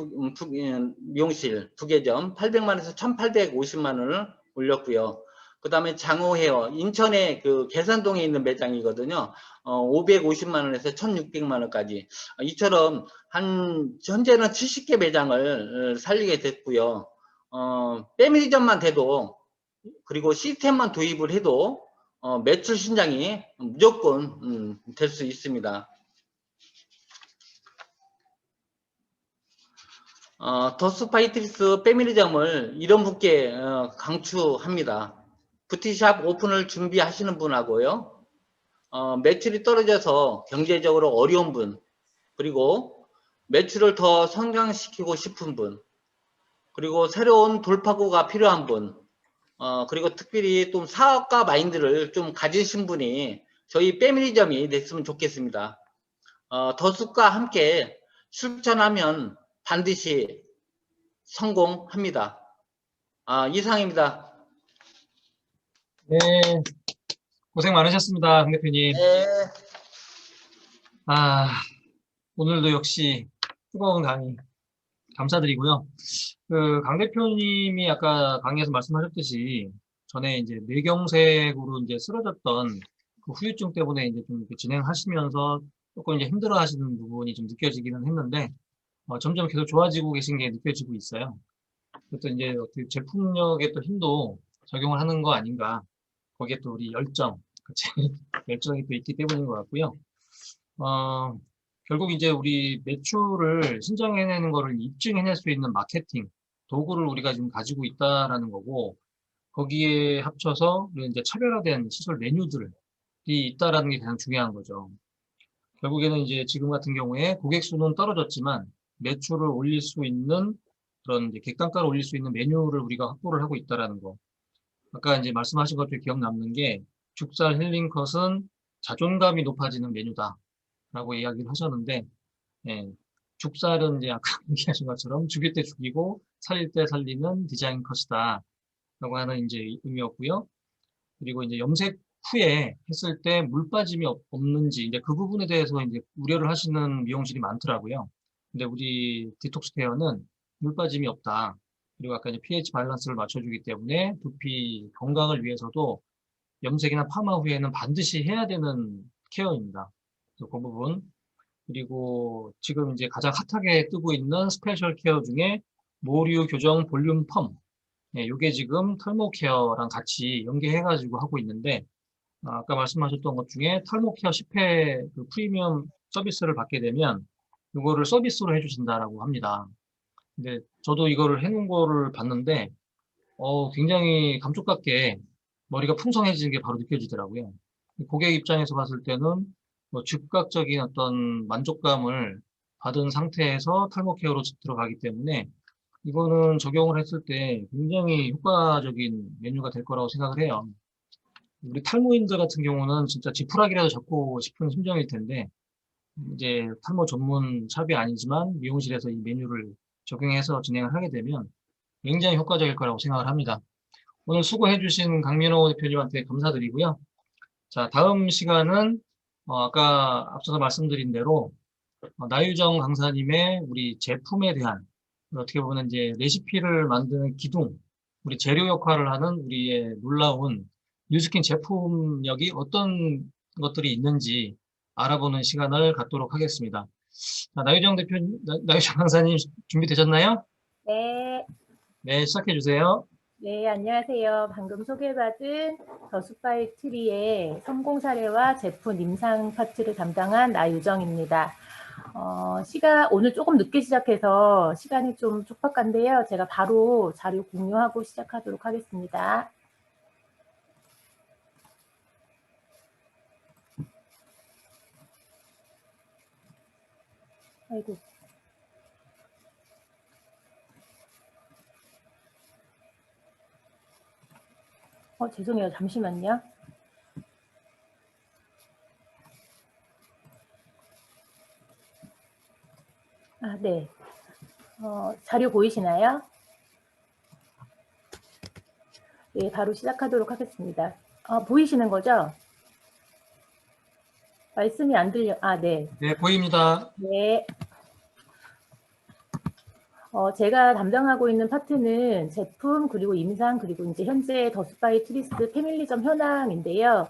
Speaker 4: 미용실 부계점 800만 원에서 1850만 원을 올렸고요. 그 다음에 장호 헤어 인천의 그 계산동에 있는 매장이거든요. 550만 원에서 1600만 원까지. 이처럼 현재는 70개 매장을 살리게 됐고요. 패밀리점만 돼도, 그리고 시스템만 도입을 해도 매출 신장이 무조건 될 수 있습니다. 더스파이트리스 패밀리점을 이런 분께 강추합니다. 뷰티샵 오픈을 준비하시는 분하고요, 매출이 떨어져서 경제적으로 어려운 분, 그리고 매출을 더 성장시키고 싶은 분, 그리고 새로운 돌파구가 필요한 분, 그리고 특별히 좀 사업가 마인드를 좀 가지신 분이 저희 패밀리점이 됐으면 좋겠습니다. 더숙과 함께 실천하면 반드시 성공합니다. 이상입니다.
Speaker 1: 네, 고생 많으셨습니다, 강 대표님.
Speaker 4: 네.
Speaker 1: 아, 오늘도 역시 뜨거운 강의 감사드리고요. 강 대표님이 아까 강의에서 말씀하셨듯이 전에 이제 뇌경색으로 이제 쓰러졌던 그 후유증 때문에 이제 좀 이렇게 진행하시면서 조금 이제 힘들어 하시는 부분이 좀 느껴지기는 했는데, 점점 계속 좋아지고 계신 게 느껴지고 있어요. 그것도 이제 어떻게 제품력의 또 힘도 적용을 하는 거 아닌가. 거기에 또 우리 열정, 그치? 열정이 또 있기 때문인 것 같고요. 어, 결국 이제 우리 매출을 신정해내는 거를 입증해낼 수 있는 마케팅 도구를 우리가 지금 가지고 있다라는 거고, 거기에 합쳐서 우리 이제 차별화된 시설 메뉴들이 있다라는 게 가장 중요한 거죠. 결국에는 이제 지금 같은 경우에 고객 수는 떨어졌지만 매출을 올릴 수 있는 그런 이제 객단가를 올릴 수 있는 메뉴를 우리가 확보를 하고 있다라는 거. 아까 이제 말씀하신 것 중에 기억 남는 게 죽살 힐링컷은 자존감이 높아지는 메뉴다라고 이야기를 하셨는데, 예, 죽살은 이제 아까 얘기하신 것처럼 죽일 때 죽이고 살릴 때 살리는 디자인 컷이다라고 하는 이제 의미였고요. 그리고 이제 염색 후에 했을 때 물 빠짐이 없는지 이제 그 부분에 대해서 이제 우려를 하시는 미용실이 많더라고요. 근데 우리 디톡스 케어는 물 빠짐이 없다. 그리고 아까 이제 pH 밸런스를 맞춰주기 때문에 두피 건강을 위해서도 염색이나 파마 후에는 반드시 해야 되는 케어입니다. 그래서 그 부분. 그리고 지금 이제 가장 핫하게 뜨고 있는 스페셜 케어 중에 모류 교정 볼륨 펌. 예, 요게 지금 탈모 케어랑 같이 연계해가지고 하고 있는데, 아까 말씀하셨던 것 중에 탈모 케어 10회 그 프리미엄 서비스를 받게 되면 이거를 서비스로 해주신다라고 합니다. 근데 저도 이거를 해놓은 거를 봤는데, 굉장히 감쪽같게 머리가 풍성해지는 게 바로 느껴지더라고요. 고객 입장에서 봤을 때는 뭐 즉각적인 어떤 만족감을 받은 상태에서 탈모 케어로 들어가기 때문에 이거는 적용을 했을 때 굉장히 효과적인 메뉴가 될 거라고 생각을 해요. 우리 탈모인들 같은 경우는 진짜 지푸라기라도 잡고 싶은 심정일 텐데, 이제 탈모 전문 샵이 아니지만 미용실에서 이 메뉴를 적용해서 진행을 하게 되면 굉장히 효과적일 거라고 생각을 합니다. 오늘 수고해주신 강민호 대표님한테 감사드리고요. 자, 다음 시간은 아까 앞서서 말씀드린 대로 나유정 강사님의 우리 제품에 대한 어떻게 보면 이제 레시피를 만드는 기둥, 우리 재료 역할을 하는 우리의 놀라운 뉴스킨 제품력이 어떤 것들이 있는지 알아보는 시간을 갖도록 하겠습니다. 자, 나유정 대표님, 나유정 강사님 준비되셨나요?
Speaker 2: 네,
Speaker 1: 네, 시작해 주세요.
Speaker 2: 네, 안녕하세요. 방금 소개받은 더수파이 트리의 성공 사례와 제품 임상 파트를 담당한 나유정입니다. 오늘 조금 늦게 시작해서 시간이 좀 촉박한데요. 제가 바로 자료 공유하고 시작하도록 하겠습니다. 아이고. 죄송해요. 잠시만요. 네. 자료 보이시나요? 네, 바로 시작하도록 하겠습니다. 보이시는 거죠? 말씀이 안 들려. 네.
Speaker 1: 네, 보입니다.
Speaker 2: 네. 제가 담당하고 있는 파트는 제품, 그리고 임상, 그리고 이제 현재 더스바이 트리스 패밀리점 현황인데요.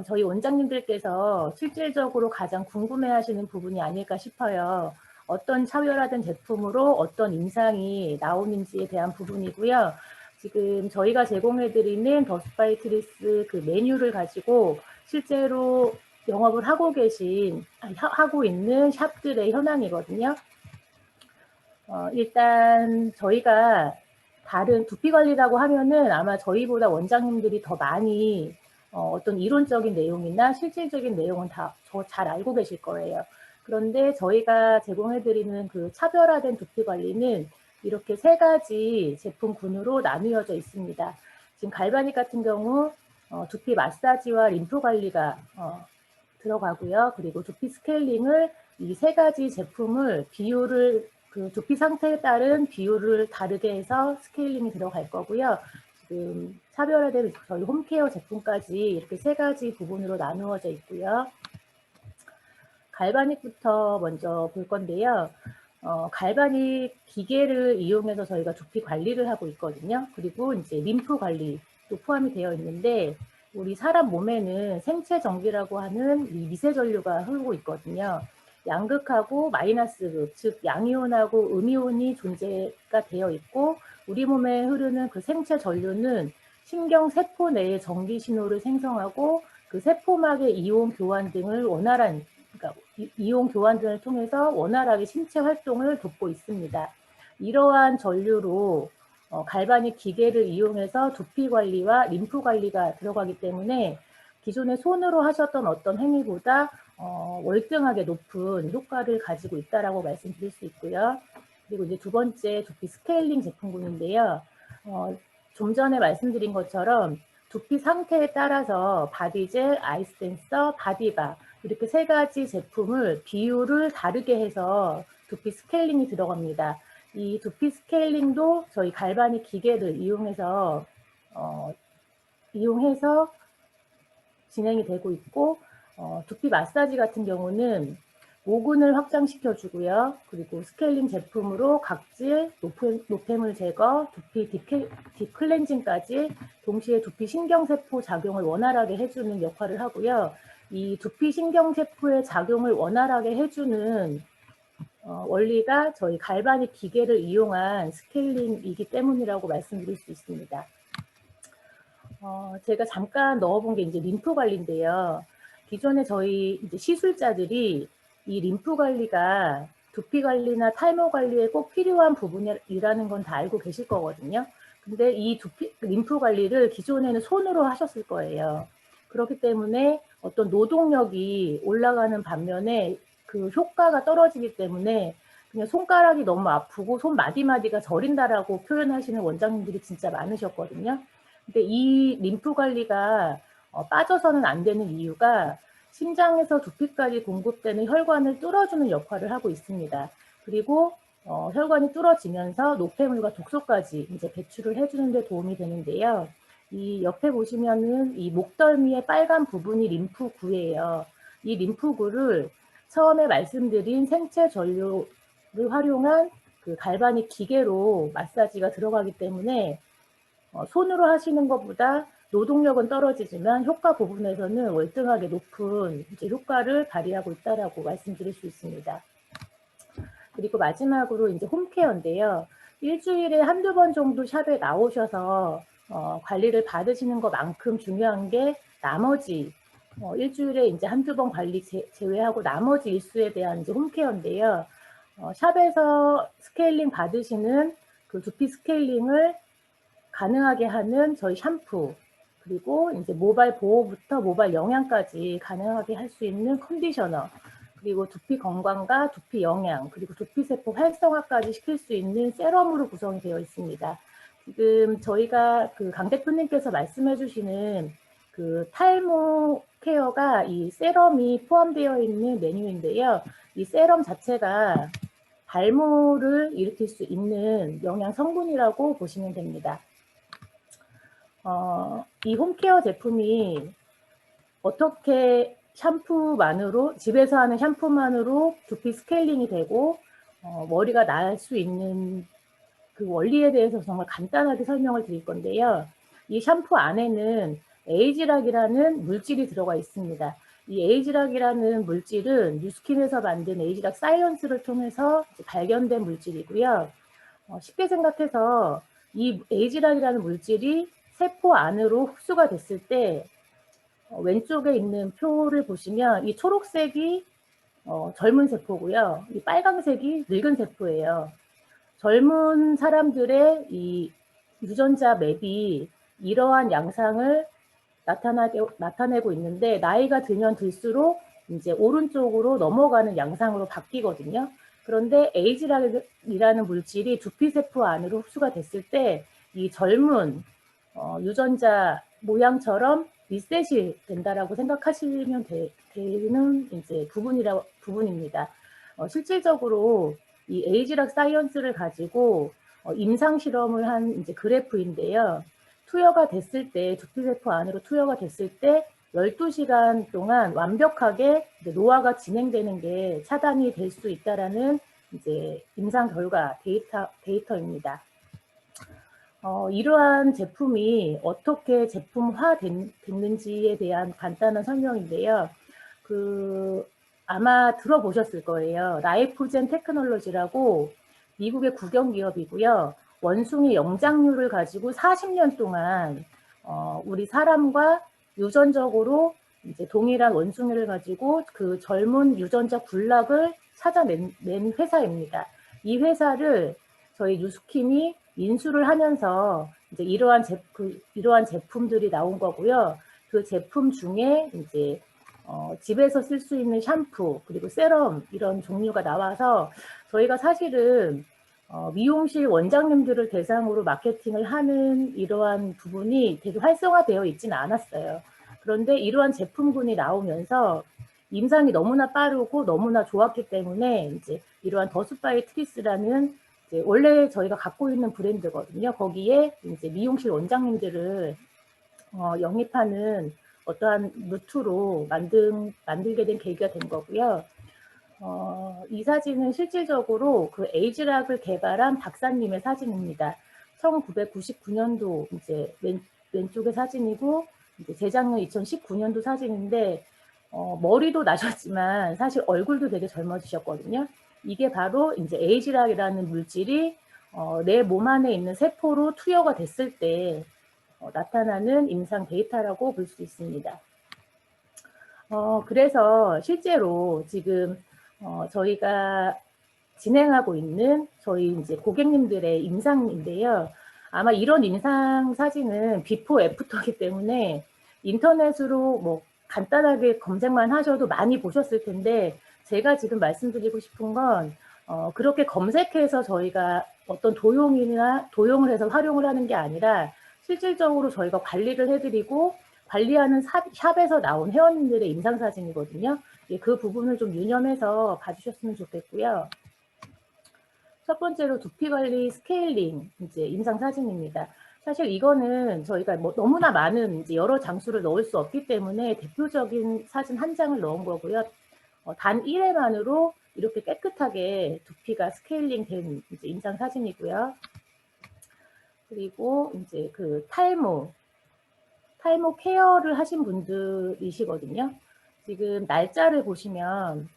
Speaker 2: 저희 원장님들께서 실질적으로 가장 궁금해하시는 부분이 아닐까 싶어요. 어떤 차별화된 제품으로 어떤 임상이 나오는지에 대한 부분이고요. 지금 저희가 제공해드리는 더스바이 트리스 그 메뉴를 가지고 실제로 영업을 하고 있는 샵들의 현황이거든요. 일단 저희가 다른 두피 관리라고 하면은 아마 저희보다 원장님들이 더 많이 어떤 이론적인 내용이나 실질적인 내용은 다 잘 알고 계실 거예요. 그런데 저희가 제공해드리는 그 차별화된 두피 관리는 이렇게 세 가지 제품군으로 나누어져 있습니다. 지금 갈바닉 같은 경우 두피 마사지와 림프 관리가 들어가고요. 그리고 두피 스케일링을 이 세 가지 제품을 비율을 그 두피 상태에 따른 비율을 다르게 해서 스케일링이 들어갈 거고요. 지금 차별화된 저희 홈케어 제품까지 이렇게 세 가지 부분으로 나누어져 있고요. 갈바닉부터 먼저 볼 건데요. 갈바닉 기계를 이용해서 저희가 두피 관리를 하고 있거든요. 그리고 이제 림프 관리도 포함이 되어 있는데 우리 사람 몸에는 생체 전기라고 하는 이 미세 전류가 흐르고 있거든요. 양극하고 마이너스극, 즉 양이온하고 음이온이 존재가 되어 있고 우리 몸에 흐르는 그 생체 전류는 신경 세포 내의 전기 신호를 생성하고 그 세포막의 이온 교환 등을 원활한 그러니까 이온 교환 등을 통해서 원활하게 신체 활동을 돕고 있습니다. 이러한 전류로 갈바닉 기계를 이용해서 두피 관리와 림프 관리가 들어가기 때문에 기존에 손으로 하셨던 어떤 행위보다 월등하게 높은 효과를 가지고 있다라고 말씀드릴 수 있고요. 그리고 이제 두 번째 두피 스케일링 제품군인데요. 좀 전에 말씀드린 것처럼 두피 상태에 따라서 바디젤, 아이스 댄서, 바디바 이렇게 세 가지 제품을 비율을 다르게 해서 두피 스케일링이 들어갑니다. 이 두피 스케일링도 저희 갈바닉 기계를 이용해서 진행이 되고 있고 두피 마사지 같은 경우는 모근을 확장시켜 주고요. 그리고 스케일링 제품으로 각질, 노폐물 제거, 두피 딥클렌징까지 동시에 두피 신경세포 작용을 원활하게 해주는 역할을 하고요. 이 두피 신경세포의 작용을 원활하게 해주는 원리가 저희 갈바닉 기계를 이용한 스케일링이기 때문이라고 말씀드릴 수 있습니다. 제가 잠깐 넣어본 게 이제 림프 관리인데요. 기존에 저희 이제 시술자들이 이 림프 관리가 두피 관리나 탈모 관리에 꼭 필요한 부분이라는 건 다 알고 계실 거거든요. 근데 이 림프 관리를 기존에는 손으로 하셨을 거예요. 그렇기 때문에 어떤 노동력이 올라가는 반면에 그 효과가 떨어지기 때문에 그냥 손가락이 너무 아프고 손 마디마디가 저린다라고 표현하시는 원장님들이 진짜 많으셨거든요. 근데 이 림프 관리가 빠져서는 안 되는 이유가 심장에서 두피까지 공급되는 혈관을 뚫어주는 역할을 하고 있습니다. 그리고 혈관이 뚫어지면서 노폐물과 독소까지 이제 배출을 해주는 데 도움이 되는데요. 이 옆에 보시면은 이 목덜미의 빨간 부분이 림프구예요. 이 림프구를 처음에 말씀드린 생체 전류를 활용한 그 갈바닉 기계로 마사지가 들어가기 때문에 손으로 하시는 것보다 노동력은 떨어지지만 효과 부분에서는 월등하게 높은 이제 효과를 발휘하고 있다라고 말씀드릴 수 있습니다. 그리고 마지막으로 이제 홈케어인데요. 일주일에 한두 번 정도 샵에 나오셔서 관리를 받으시는 것만큼 중요한 게 나머지 일주일에 이제 한두 번 관리 제외하고 나머지 일수에 대한 이제 홈케어인데요. 샵에서 스케일링 받으시는 그 두피 스케일링을 가능하게 하는 저희 샴푸, 그리고 이제 모발 보호부터 모발 영양까지 가능하게 할 수 있는 컨디셔너, 그리고 두피 건강과 두피 영양, 그리고 두피 세포 활성화까지 시킬 수 있는 세럼으로 구성이 되어 있습니다. 지금 저희가 그 강 대표님께서 말씀해 주시는 그 탈모 케어가 이 세럼이 포함되어 있는 메뉴인데요. 이 세럼 자체가 발모를 일으킬 수 있는 영양 성분이라고 보시면 됩니다. 이 홈케어 제품이 어떻게 샴푸만으로, 집에서 하는 샴푸만으로 두피 스케일링이 되고 머리가 날 수 있는 그 원리에 대해서 정말 간단하게 설명을 드릴 건데요. 이 샴푸 안에는 에이지락이라는 물질이 들어가 있습니다. 이 에이지락이라는 물질은 뉴스킨에서 만든 에이지락 사이언스를 통해서 발견된 물질이고요. 쉽게 생각해서 이 에이지락이라는 물질이 세포 안으로 흡수가 됐을 때 왼쪽에 있는 표를 보시면 이 초록색이 젊은 세포고요. 이 빨강색이 늙은 세포예요. 젊은 사람들의 이 유전자 맵이 이러한 양상을 나타내고 있는데 나이가 들면 들수록 이제 오른쪽으로 넘어가는 양상으로 바뀌거든요. 그런데 에이지락이라는 물질이 두피세포 안으로 흡수가 됐을 때 이 젊은 유전자 모양처럼 리셋이 된다라고 생각하시면 되는 이제 부분입니다. 실질적으로 이 에이지락 사이언스를 가지고 임상 실험을 한 이제 그래프인데요. 투여가 됐을 때, 두피세포 안으로 투여가 됐을 때 12시간 동안 완벽하게 이제 노화가 진행되는 게 차단이 될 수 있다라는 이제 임상 결과 데이터입니다. 이러한 제품이 어떻게 제품화 됐는지에 대한 간단한 설명인데요. 아마 들어보셨을 거예요. 라이프젠 테크놀로지라고 미국의 국영기업이고요. 원숭이 영장류를 가지고 40년 동안 우리 사람과 유전적으로 이제 동일한 원숭이를 가지고 그 젊은 유전자 군락을 찾아낸 회사입니다. 이 회사를 저희 뉴스킴이 인수를 하면서 이제 이러한 제품들이 나온 거고요. 그 제품 중에 이제 집에서 쓸 수 있는 샴푸 그리고 세럼 이런 종류가 나와서 저희가 사실은 미용실 원장님들을 대상으로 마케팅을 하는 이러한 부분이 되게 활성화되어 있지는 않았어요. 그런데 이러한 제품군이 나오면서 임상이 너무나 빠르고 너무나 좋았기 때문에 이제 이러한 더스바이 트리스라는 이제 원래 저희가 갖고 있는 브랜드거든요. 거기에 이제 미용실 원장님들을 영입하는 어떠한 루트로 만들게 된 계기가 된 거고요. 이 사진은 실질적으로 그 에이지락을 개발한 박사님의 사진입니다. 1999년도 이제 왼쪽의 사진이고 이제 재작년 2019년도 사진인데 머리도 나셨지만 사실 얼굴도 되게 젊어지셨거든요. 이게 바로 이제 에이지락이라는 물질이 내 몸 안에 있는 세포로 투여가 됐을 때 나타나는 임상 데이터라고 볼 수 있습니다. 그래서 실제로 지금 저희가 진행하고 있는 저희 이제 고객님들의 임상인데요. 아마 이런 임상 사진은 비포 애프터이기 때문에 인터넷으로 뭐 간단하게 검색만 하셔도 많이 보셨을 텐데 제가 지금 말씀드리고 싶은 건 그렇게 검색해서 저희가 어떤 도용을 해서 활용을 하는 게 아니라 실질적으로 저희가 관리를 해드리고 관리하는 샵에서 나온 회원님들의 임상 사진이거든요. 그 부분을 좀 유념해서 봐주셨으면 좋겠고요. 첫 번째로 두피 관리 스케일링 이제 임상 사진입니다. 사실 이거는 저희가 뭐 너무나 많은 이제 여러 장수를 넣을 수 없기 때문에 대표적인 사진 한 장을 넣은 거고요. 단 1회만으로 이렇게 깨끗하게 두피가 스케일링 된 이제 임상 사진이고요. 그리고 이제 그 탈모 케어를 하신 분들이시거든요. 지금 날짜를 보시면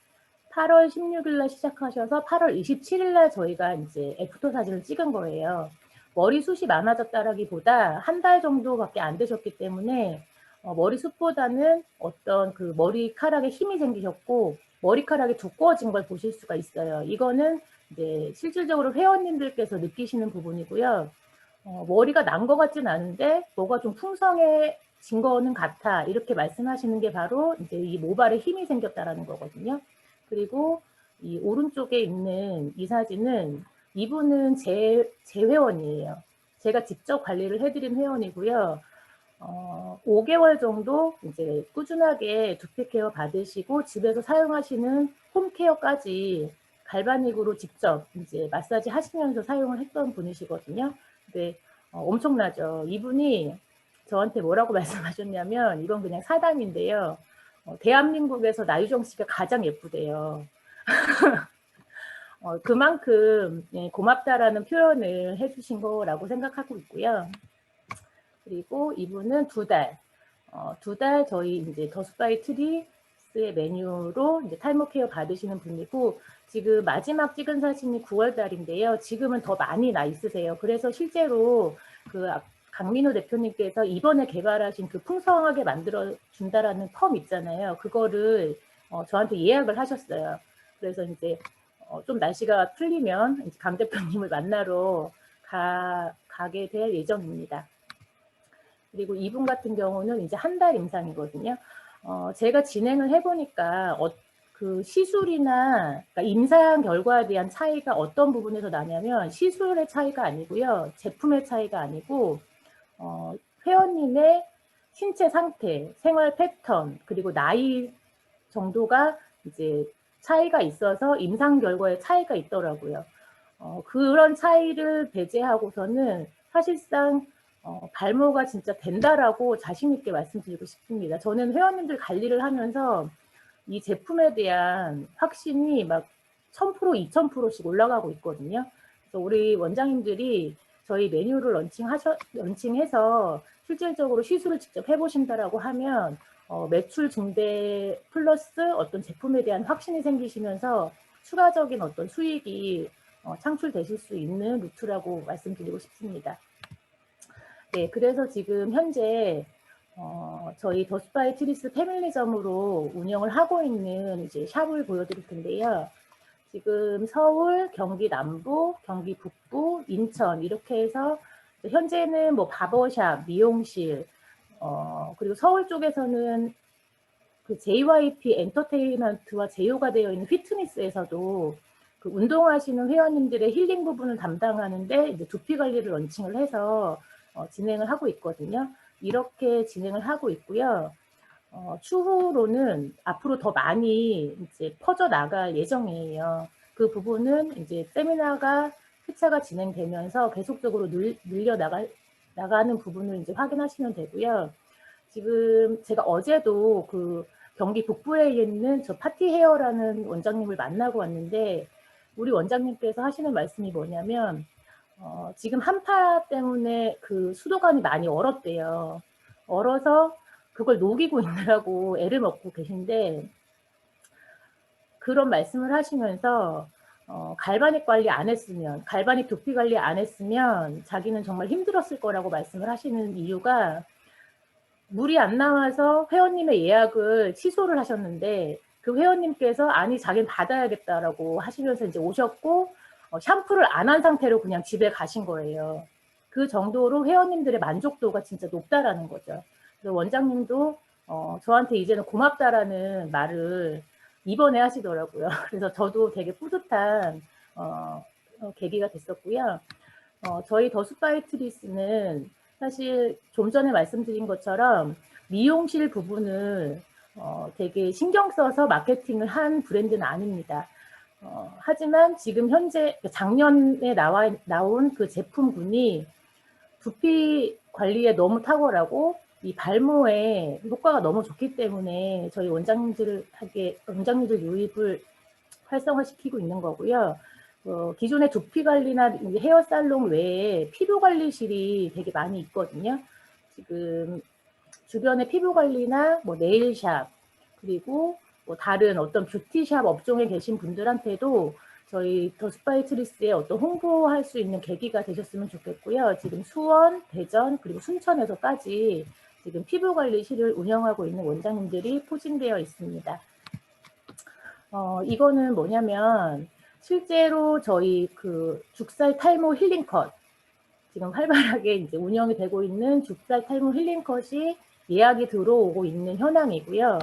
Speaker 2: 8월 16일 날 시작하셔서 8월 27일 날 저희가 이제 애프터 사진을 찍은 거예요. 머리숱이 많아졌다라기보다 한 달 정도밖에 안 되셨기 때문에 머리숱보다는 어떤 그 머리카락에 힘이 생기셨고 머리카락이 두꺼워진 걸 보실 수가 있어요. 이거는 이제 실질적으로 회원님들께서 느끼시는 부분이고요. 머리가 난 것 같진 않은데 뭐가 좀 풍성해진 거는 같아 이렇게 말씀하시는 게 바로 이제 이 모발에 힘이 생겼다라는 거거든요. 그리고 이 오른쪽에 있는 이 사진은 이분은 제 회원이에요. 제가 직접 관리를 해드린 회원이고요. 5개월 정도 이제 꾸준하게 두피 케어 받으시고 집에서 사용하시는 홈케어까지 갈바닉으로 직접 이제 마사지 하시면서 사용을 했던 분이시거든요. 근데 엄청나죠. 이분이 저한테 뭐라고 말씀하셨냐면 이건 그냥 사담인데요. 대한민국에서 나유정 씨가 가장 예쁘대요. 그만큼 고맙다라는 표현을 해주신 거라고 생각하고 있고요. 그리고 이분은 두 달 저희 이제 더스바이 트리스의 메뉴로 이제 탈모 케어 받으시는 분이고 지금 마지막 찍은 사진이 9월 달인데요. 지금은 더 많이 나 있으세요. 그래서 실제로 그 강민호 대표님께서 이번에 개발하신 그 풍성하게 만들어 준다라는 펌 있잖아요. 그거를 저한테 예약을 하셨어요. 그래서 이제 좀 날씨가 풀리면 이제 강 대표님을 만나러 가게 될 예정입니다. 그리고 이분 같은 경우는 이제 한 달 임상이거든요. 제가 진행을 해보니까 그 시술이나 그러니까 임상 결과에 대한 차이가 어떤 부분에서 나냐면 시술의 차이가 아니고요. 제품의 차이가 아니고 회원님의 신체 상태, 생활 패턴, 그리고 나이 정도가 이제 차이가 있어서 임상 결과에 차이가 있더라고요. 그런 차이를 배제하고서는 사실상 발모가 진짜 된다라고 자신 있게 말씀드리고 싶습니다. 저는 회원님들 관리를 하면서 이 제품에 대한 확신이 막 1000%, 2000%씩 올라가고 있거든요. 그래서 우리 원장님들이 저희 메뉴를 런칭해서 실질적으로 시술을 직접 해보신다라고 하면 매출 증대 플러스 어떤 제품에 대한 확신이 생기시면서 추가적인 어떤 수익이 창출되실 수 있는 루트라고 말씀드리고 싶습니다. 네, 그래서 지금 현재 저희 더스바이 트리스 패밀리점으로 운영을 하고 있는 이제 샵을 보여드릴 텐데요. 지금 서울, 경기 남부, 경기 북부, 인천 이렇게 해서 현재는 뭐 바버샵, 미용실, 그리고 서울 쪽에서는 그 JYP 엔터테인먼트와 제휴가 되어 있는 피트니스에서도 그 운동하시는 회원님들의 힐링 부분을 담당하는데 이제 두피 관리를 런칭을 해서 진행을 하고 있거든요. 이렇게 진행을 하고 있고요. 추후로는 앞으로 더 많이 이제 퍼져 나갈 예정이에요. 그 부분은 이제 세미나가 회차가 진행되면서 계속적으로 늘려 나가는 부분을 이제 확인하시면 되고요. 지금 제가 어제도 그 경기 북부에 있는 저 파티 헤어라는 원장님을 만나고 왔는데 우리 원장님께서 하시는 말씀이 뭐냐면 지금 한파 때문에 그 수도관이 많이 얼었대요. 얼어서 그걸 녹이고 있느라고 애를 먹고 계신데 그런 말씀을 하시면서 갈바닉 관리 안 했으면, 갈바닉 두피 관리 안 했으면 자기는 정말 힘들었을 거라고 말씀을 하시는 이유가 물이 안 나와서 회원님의 예약을 취소를 하셨는데 그 회원님께서 아니 자기는 받아야겠다라고 하시면서 이제 오셨고 샴푸를 안 한 상태로 그냥 집에 가신 거예요. 그 정도로 회원님들의 만족도가 진짜 높다라는 거죠. 그래서 원장님도 저한테 이제는 고맙다라는 말을 이번에 하시더라고요. 그래서 저도 되게 뿌듯한 계기가 됐었고요. 저희 더스바이트리스는 사실 좀 전에 말씀드린 것처럼 미용실 부분을 되게 신경 써서 마케팅을 한 브랜드는 아닙니다. 하지만 지금 현재 작년에 나온 그 제품군이 두피 관리에 너무 탁월하고 이 발모에 효과가 너무 좋기 때문에 저희 원장님들 유입을 활성화시키고 있는 거고요. 기존의 두피 관리나 헤어살롱 외에 피부 관리실이 되게 많이 있거든요. 지금 주변에 피부 관리나 뭐 네일샵 그리고 뭐 다른 어떤 뷰티샵 업종에 계신 분들한테도 저희 더스바이트리스에 어떤 홍보할 수 있는 계기가 되셨으면 좋겠고요. 지금 수원, 대전 그리고 순천에서까지 지금 피부 관리실을 운영하고 있는 원장님들이 포진되어 있습니다. 이거는 뭐냐면 실제로 저희 그 죽살 탈모 힐링 컷 지금 활발하게 이제 운영이 되고 있는 죽살 탈모 힐링 컷이 예약이 들어오고 있는 현황이고요.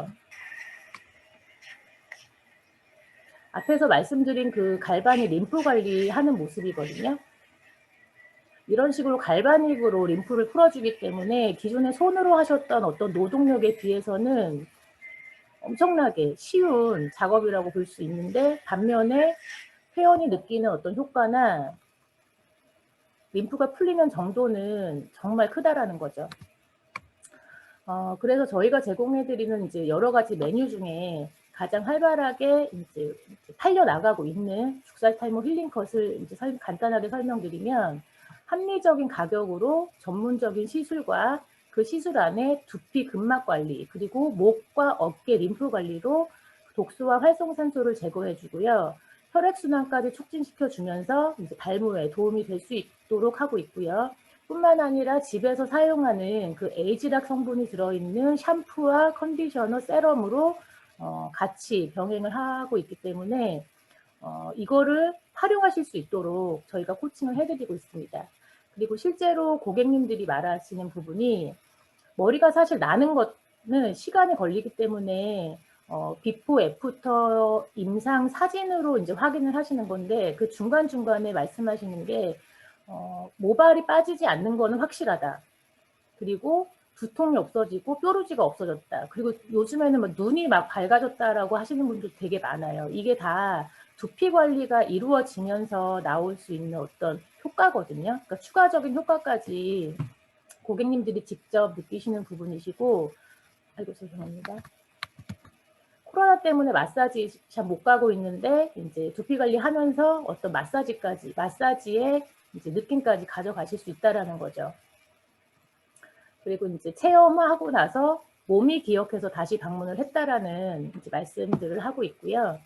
Speaker 2: 앞에서 말씀드린 그 갈바닉 림프 관리하는 모습이거든요. 이런 식으로 갈바닉으로 림프를 풀어주기 때문에 기존에 손으로 하셨던 어떤 노동력에 비해서는 엄청나게 쉬운 작업이라고 볼 수 있는데 반면에 회원이 느끼는 어떤 효과나 림프가 풀리는 정도는 정말 크다라는 거죠. 그래서 저희가 제공해드리는 이제 여러 가지 메뉴 중에 가장 활발하게 이제 팔려 나가고 있는 죽살 탈모 힐링 컷을 이제 간단하게 설명드리면 합리적인 가격으로 전문적인 시술과 그 시술 안에 두피 근막 관리 그리고 목과 어깨 림프 관리로 독소와 활성산소를 제거해 주고요. 혈액순환까지 촉진시켜 주면서 이제 발모에 도움이 될 수 있도록 하고 있고요. 뿐만 아니라 집에서 사용하는 그 에이지락 성분이 들어있는 샴푸와 컨디셔너, 세럼으로 같이 병행을 하고 있기 때문에 이거를 활용하실 수 있도록 저희가 코칭을 해드리고 있습니다. 그리고 실제로 고객님들이 말하시는 부분이 머리가 사실 나는 거는 시간이 걸리기 때문에 비포 애프터 임상 사진으로 이제 확인을 하시는 건데 그 중간중간에 말씀하시는 게 모발이 빠지지 않는 거는 확실하다. 그리고 두통이 없어지고 뾰루지가 없어졌다. 그리고 요즘에는 막 눈이 막 밝아졌다라고 하시는 분들 되게 많아요. 이게 다 두피 관리가 이루어지면서 나올 수 있는 어떤 효과거든요. 그러니까 추가적인 효과까지 고객님들이 직접 느끼시는 부분이시고, 아이고 죄송합니다. 코로나 때문에 마사지샵 못 가고 있는데 이제 두피 관리하면서 어떤 마사지의 이제 느낌까지 가져가실 수 있다라는 거죠. 그리고 이제 체험하고 나서 몸이 기억해서 다시 방문을 했다라는 이제 말씀들을 하고 있고요.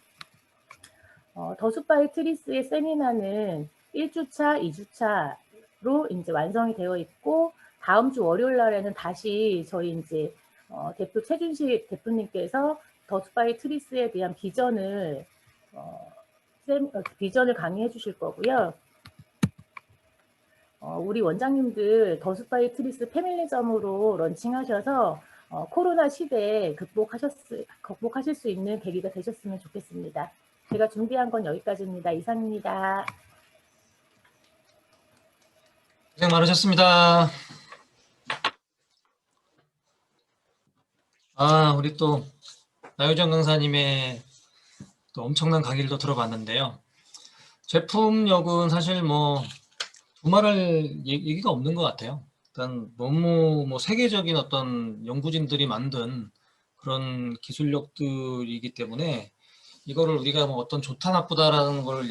Speaker 2: 더스바이 트리스의 세미나는 1주차, 2주차로 이제 완성이 되어 있고 다음 주 월요일 날에는 다시 저희 이제 대표 최준식 대표님께서 더스바이 트리스에 대한 비전을 강의해 주실 거고요. 우리 원장님들 더스바이 트리스 패밀리점으로 런칭하셔서 코로나 시대에 극복하실 수 있는 계기가 되셨으면 좋겠습니다. 제가 준비한 건 여기까지입니다. 이상입니다.
Speaker 1: 고생 많으셨습니다. 우리 또 나유정 강사님의 또 엄청난 강의를 또 들어봤는데요. 제품력은 사실 뭐 두말할 얘기가 없는 것 같아요. 일단 너무 뭐 세계적인 어떤 연구진들이 만든 그런 기술력들이기 때문에 이거를 우리가 뭐 어떤 좋다 나쁘다라는 걸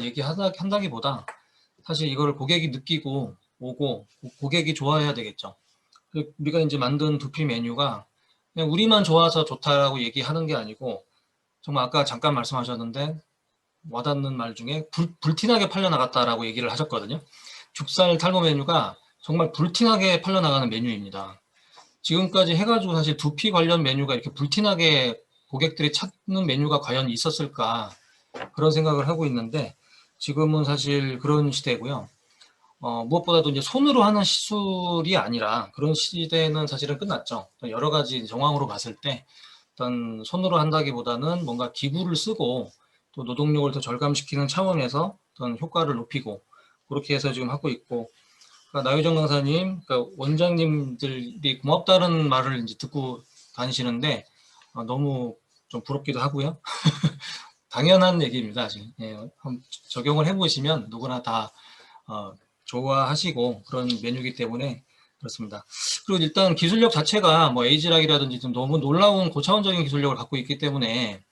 Speaker 1: 한다기보다 사실 이거를 고객이 느끼고 오고 고객이 좋아해야 되겠죠. 우리가 이제 만든 두피 메뉴가 그냥 우리만 좋아서 좋다라고 얘기하는 게 아니고 정말 아까 잠깐 말씀하셨는데 와닿는 말 중에 불티나게 팔려나갔다라고 얘기를 하셨거든요. 죽살 탈모 메뉴가 정말 불티나게 팔려나가는 메뉴입니다. 지금까지 해가지고 사실 두피 관련 메뉴가 이렇게 불티나게 고객들이 찾는 메뉴가 과연 있었을까 그런 생각을 하고 있는데 지금은 사실 그런 시대고요. 무엇보다도 이제 손으로 하는 시술이 아니라 그런 시대는 사실은 끝났죠. 여러 가지 정황으로 봤을 때 어떤 손으로 한다기보다는 뭔가 기구를 쓰고 또 노동력을 더 절감시키는 차원에서 어떤 효과를 높이고 그렇게 해서 지금 하고 있고 그러니까 나유정 강사님, 그러니까 원장님들이 고맙다는 말을 이제 듣고 다니시는데 너무 좀 부럽기도 하고요. 당연한 얘기입니다. 사실. 예, 한번 적용을 해보시면 누구나 다 좋아하시고 그런 메뉴이기 때문에 그렇습니다. 그리고 일단 기술력 자체가 뭐 에이지락이라든지 좀 너무 놀라운 고차원적인 기술력을 갖고 있기 때문에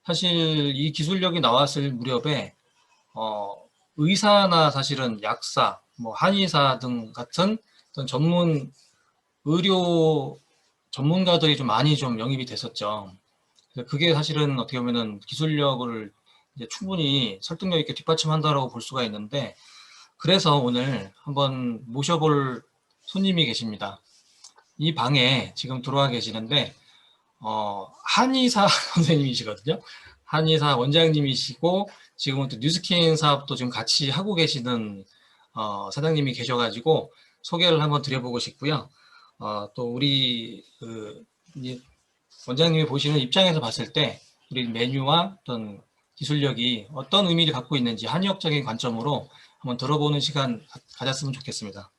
Speaker 1: 사실 이 기술력이 나왔을 무렵에 의사나 사실은 약사, 뭐 한의사 등 같은 어떤 전문 의료 전문가들이 좀 많이 좀 영입이 됐었죠. 그게 사실은 어떻게 보면은 기술력을 이제 충분히 설득력 있게 뒷받침한다라고 볼 수가 있는데 그래서 오늘 한번 모셔볼 손님이 계십니다. 이 방에 지금 들어와 계시는데 한의사 선생님이시거든요. 한의사 원장님이시고 지금은 또 뉴스킨 사업도 지금 같이 하고 계시는 사장님이 계셔가지고 소개를 한번 드려보고 싶고요. 또 우리 원장님이 보시는 입장에서 봤을 때 우리 메뉴와 어떤 기술력이 어떤 의미를 갖고 있는지 한의학적인 관점으로 한번 들어보는 시간 가졌으면 좋겠습니다.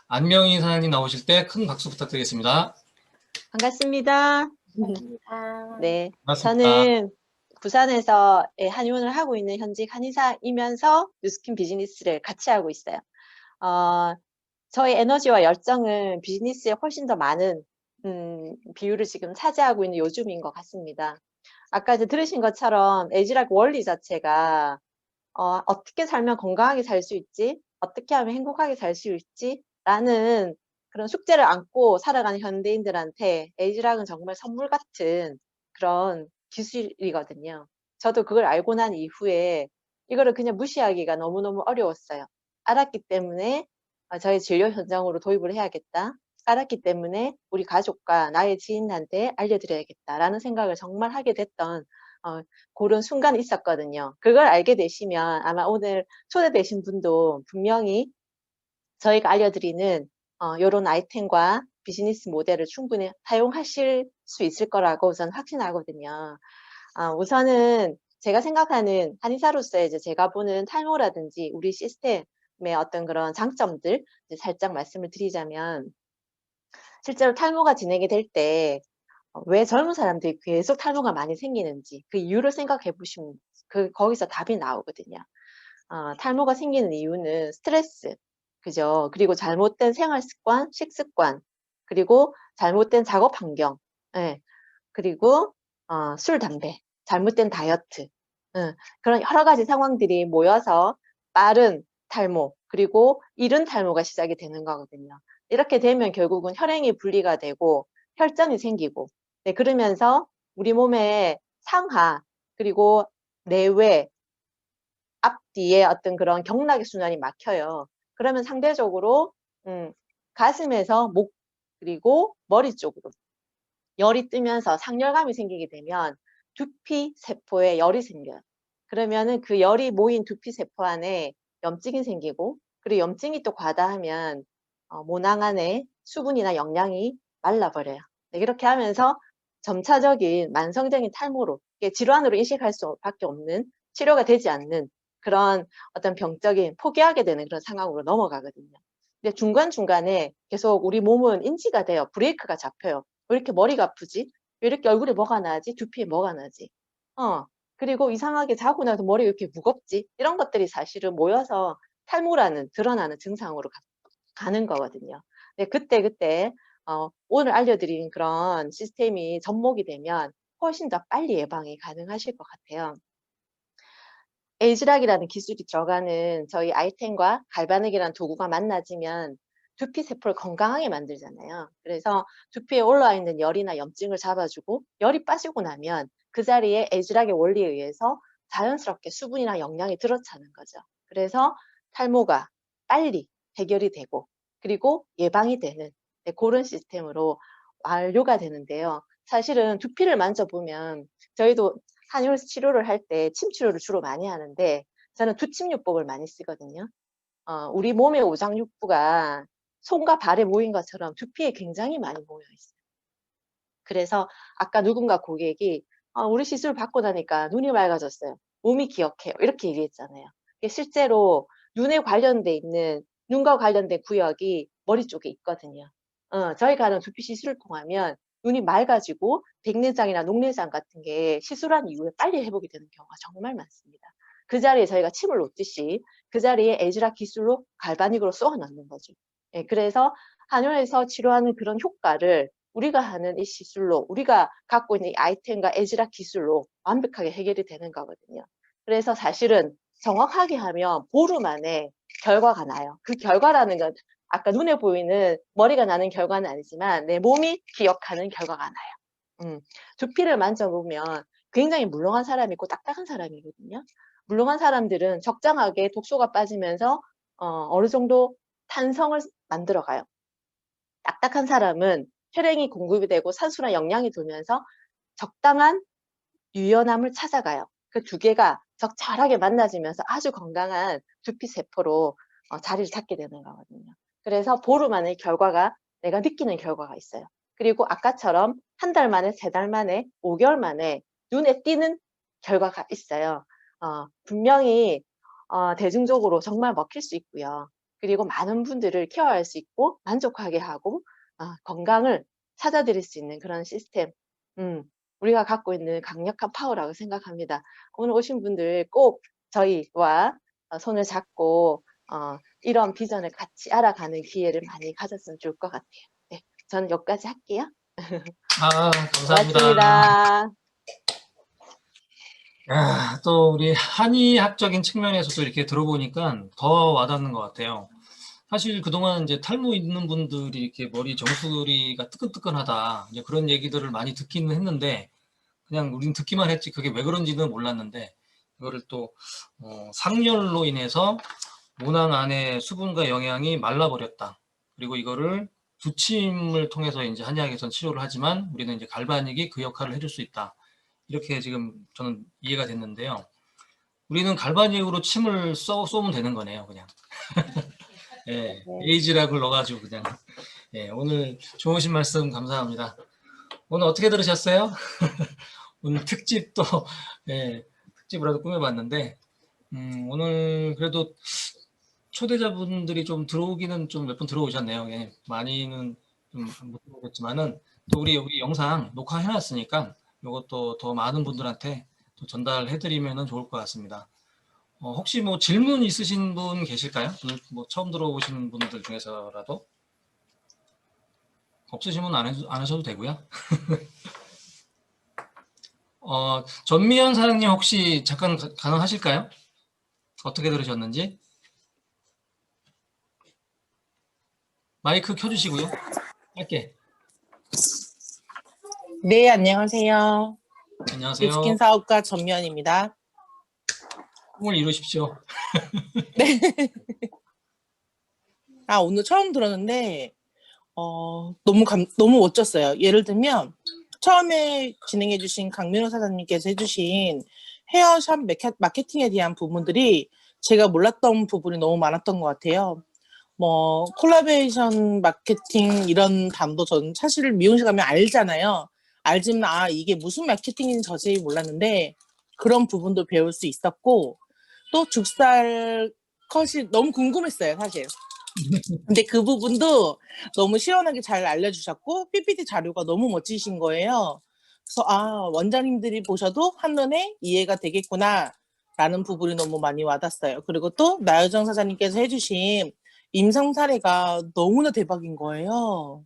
Speaker 1: 안명희 사장님 나오실 때 큰 박수 부탁드리겠습니다.
Speaker 3: 반갑습니다.
Speaker 2: 감사합니다.
Speaker 3: 네,
Speaker 1: 반갑습니다.
Speaker 3: 저는 부산에서 한의원을 하고 있는 현직 한의사이면서 뉴스킨 비즈니스를 같이 하고 있어요. 저의 에너지와 열정은 비즈니스에 훨씬 더 많은 비율을 지금 차지하고 있는 요즘인 것 같습니다. 아까 이제 들으신 것처럼 에이지락 원리 자체가 어떻게 살면 건강하게 살 수 있지? 어떻게 하면 행복하게 살 수 있지? 라는 그런 숙제를 안고 살아가는 현대인들한테 에이지락은 정말 선물 같은 그런 기술이거든요. 저도 그걸 알고 난 이후에 이거를 그냥 무시하기가 너무너무 어려웠어요. 알았기 때문에 저의 진료 현장으로 도입을 해야겠다. 알았기 때문에 우리 가족과 나의 지인한테 알려드려야겠다라는 생각을 정말 하게 됐던 그런 순간이 있었거든요. 그걸 알게 되시면 아마 오늘 초대되신 분도 분명히 저희가 알려드리는 요런 아이템과 비즈니스 모델을 충분히 사용하실 수 있을 거라고 저는 확신하거든요. 우선은 제가 생각하는 한의사로서 이제 제가 보는 탈모라든지 우리 시스템의 어떤 그런 장점들 이제 살짝 말씀을 드리자면 실제로 탈모가 진행이 될 때 왜 젊은 사람들이 계속 탈모가 많이 생기는지 그 이유를 생각해 보시면 거기서 답이 나오거든요. 탈모가 생기는 이유는 스트레스, 그죠? 그리고 잘못된 생활 습관, 식습관, 그리고 잘못된 작업 환경, 예, 그리고 술, 담배, 잘못된 다이어트, 그런 여러 가지 상황들이 모여서 빠른 탈모, 그리고 이른 탈모가 시작이 되는 거거든요. 이렇게 되면 결국은 혈행이 분리가 되고 혈전이 생기고, 네, 그러면서 우리 몸의 상하, 그리고 내외, 앞뒤에 어떤 그런 경락의 순환이 막혀요. 그러면 상대적으로 가슴에서 목 그리고 머리 쪽으로 열이 뜨면서 상열감이 생기게 되면 두피 세포에 열이 생겨요. 그러면은 그 열이 모인 두피 세포 안에 염증이 생기고, 그리고 염증이 또 과다하면 모낭 안에 수분이나 영양이 말라버려요. 네, 이렇게 하면서 점차적인 만성적인 탈모로, 이게 질환으로 인식할 수밖에 없는, 치료가 되지 않는 그런 어떤 병적인 포기하게 되는 그런 상황으로 넘어가거든요. 근데 중간중간에 계속 우리 몸은 인지가 돼요. 브레이크가 잡혀요. 왜 이렇게 머리가 아프지? 왜 이렇게 얼굴에 뭐가 나지? 두피에 뭐가 나지? 그리고 이상하게 자고 나서 머리가 왜 이렇게 무겁지? 이런 것들이 사실은 모여서 탈모라는 드러나는 증상으로 가는 거거든요. 네, 그때 오늘 알려드린 그런 시스템이 접목이 되면 훨씬 더 빨리 예방이 가능하실 것 같아요. 에이즈락이라는 기술이 들어가는 저희 아이템과 갈바닉이라는 도구가 만나지면 두피 세포를 건강하게 만들잖아요. 그래서 두피에 올라와 있는 열이나 염증을 잡아주고, 열이 빠지고 나면 그 자리에 에이즈락의 원리에 의해서 자연스럽게 수분이나 영양이 들어차는 거죠. 그래서 탈모가 빨리 해결이 되고, 그리고 예방이 되는, 네, 그런 시스템으로 완료가 되는데요. 사실은 두피를 만져보면 저희도 한의원에서 치료를 할 때 침 치료를 주로 많이 하는데, 저는 두침요법을 많이 쓰거든요. 우리 몸의 오장육부가 손과 발에 모인 것처럼 두피에 굉장히 많이 모여 있어요. 그래서 아까 누군가 고객이 우리 시술 받고 나니까 눈이 맑아졌어요. 몸이 기억해요. 이렇게 얘기했잖아요. 이게 실제로 눈에 관련돼 있는, 눈과 관련된 구역이 머리 쪽에 있거든요. 저희가 하는 두피 시술을 통하면 눈이 맑아지고 백내장이나 녹내장 같은 게 시술한 이후에 빨리 회복이 되는 경우가 정말 많습니다. 그 자리에 저희가 침을 놓듯이 그 자리에 에즈락 기술로 갈바닉으로 쏘아 넣는 거죠. 예, 그래서 한의원에서 치료하는 그런 효과를 우리가 하는 이 시술로, 우리가 갖고 있는 이 아이템과 에즈락 기술로 완벽하게 해결이 되는 거거든요. 그래서 사실은 정확하게 하면 보름 안에 결과가 나요. 그 결과라는 건 아까 눈에 보이는 머리가 나는 결과는 아니지만 내 몸이 기억하는 결과가 나요. 두피를 만져보면 굉장히 물렁한 사람이 있고 딱딱한 사람이거든요. 물렁한 사람들은 적당하게 독소가 빠지면서 어느 정도 탄성을 만들어가요. 딱딱한 사람은 혈행이 공급이 되고 산소나 영양이 돌면서 적당한 유연함을 찾아가요. 그 두 개가 적절하게 만나지면서 아주 건강한 두피 세포로 자리를 잡게 되는 거거든요. 그래서 보름 안에 결과가, 내가 느끼는 결과가 있어요. 그리고 아까처럼 한 달 만에, 세 달 만에, 5개월 만에 눈에 띄는 결과가 있어요. 분명히 대중적으로 정말 먹힐 수 있고요. 그리고 많은 분들을 케어할 수 있고 만족하게 하고 건강을 찾아드릴 수 있는 그런 시스템, 우리가 갖고 있는 강력한 파워라고 생각합니다. 오늘 오신 분들 꼭 저희와 손을 잡고 이런 비전을 같이 알아가는 기회를 많이 가졌으면 좋을 것 같아요. 네, 저는 여기까지 할게요.
Speaker 1: 감사합니다.
Speaker 3: 고맙습니다.
Speaker 1: 또 우리 한의학적인 측면에서도 이렇게 들어보니까 더 와닿는 것 같아요. 사실 그동안 이제 탈모 있는 분들이 이렇게 머리 정수리가 뜨끈뜨끈하다, 이제 그런 얘기들을 많이 듣기는 했는데, 그냥 우리는 듣기만 했지 그게 왜 그런지는 몰랐는데, 이거를 또 상열로 인해서 모낭 안에 수분과 영양이 말라버렸다. 그리고 이거를 두침을 통해서 이제 한의학에서는 치료를 하지만 우리는 이제 갈바닉이 그 역할을 해줄 수 있다. 이렇게 지금 저는 이해가 됐는데요. 우리는 갈바닉으로 침을 쏘면 되는 거네요, 그냥. 예, 에이즈락을 넣어가지고 그냥. 예, 오늘 좋으신 말씀 감사합니다. 오늘 어떻게 들으셨어요? 오늘 특집도 예, 특집으로도 꾸며봤는데 오늘 그래도 초대자분들이 좀 들어오기는 좀 몇 분 들어오셨네요. 예, 많이는 좀 못 들어오겠지만은 또 우리 여기 영상 녹화해놨으니까 이것도 더 많은 분들한테 또 전달해드리면 좋을 것 같습니다. 혹시 뭐 질문 있으신 분 계실까요? 오늘 뭐 처음 들어오신 분들 중에서라도 없으시면 안 하셔도 되고요. 전미연 사장님 혹시 잠깐 가능하실까요? 어떻게 들으셨는지? 마이크 켜주시고요. 짧게.
Speaker 5: 네, 안녕하세요.
Speaker 1: 안녕하세요.
Speaker 5: 뉴스킨 사업가 전면입니다.
Speaker 1: 꿈을 이루십시오.
Speaker 5: 오늘 처음 들었는데, 너무 멋졌어요. 예를 들면, 처음에 진행해주신 강민호 사장님께서 해주신 헤어샵 마케팅에 대한 부분들이 제가 몰랐던 부분이 너무 많았던 것 같아요. 뭐, 콜라보레이션 마케팅 이런 단도 전 사실 미용실 가면 알잖아요. 알지만, 이게 무슨 마케팅인지 자세히 몰랐는데, 그런 부분도 배울 수 있었고, 또 죽살 컷이 너무 궁금했어요, 사실. 근데 그 부분도 너무 시원하게 잘 알려주셨고 PPT 자료가 너무 멋지신 거예요. 그래서 원장님들이 보셔도 한눈에 이해가 되겠구나 라는 부분이 너무 많이 와닿았어요. 그리고 또 나효정 사장님께서 해주신 임상 사례가 너무나 대박인 거예요.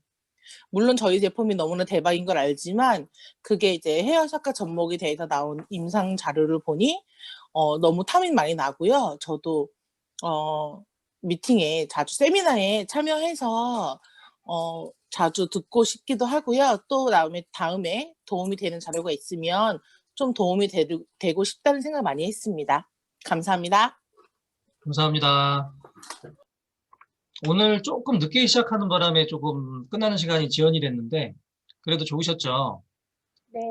Speaker 5: 물론 저희 제품이 너무나 대박인 걸 알지만 그게 이제 헤어샷과 접목이 돼서 나온 임상 자료를 보니 너무 탐이 많이 나고요. 저도 미팅에 자주 세미나에 참여해서 자주 듣고 싶기도 하고요. 또 다음에 도움이 되는 자료가 있으면 좀 도움이 되고 싶다는 생각 많이 했습니다. 감사합니다.
Speaker 1: 감사합니다. 오늘 조금 늦게 시작하는 바람에 조금 끝나는 시간이 지연이 됐는데 그래도 좋으셨죠?
Speaker 2: 네.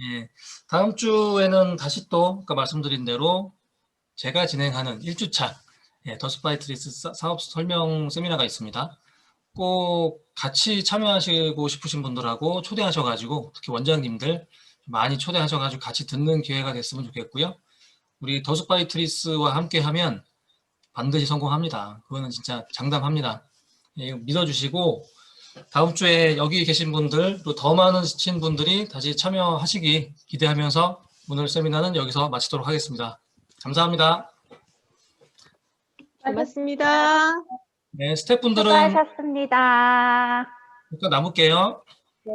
Speaker 1: 예, 다음 주에는 다시 또 아까 말씀드린 대로 제가 진행하는 1주차 더스바이트리스 사업 설명 세미나가 있습니다. 꼭 같이 참여하시고 싶으신 분들하고 초대하셔가지고 특히 원장님들 많이 초대하셔가지고 같이 듣는 기회가 됐으면 좋겠고요. 우리 더스바이트리스와 함께하면 반드시 성공합니다. 그거는 진짜 장담합니다. 예, 믿어주시고 다음 주에 여기 계신 분들 또 더 많으신 분들이 다시 참여하시기 기대하면서 오늘 세미나는 여기서 마치도록 하겠습니다. 감사합니다.
Speaker 3: 고맙습니다.
Speaker 1: 네, 스태프분들은
Speaker 6: 수고하셨습니다.
Speaker 1: 잠깐 남을게요.
Speaker 2: 네.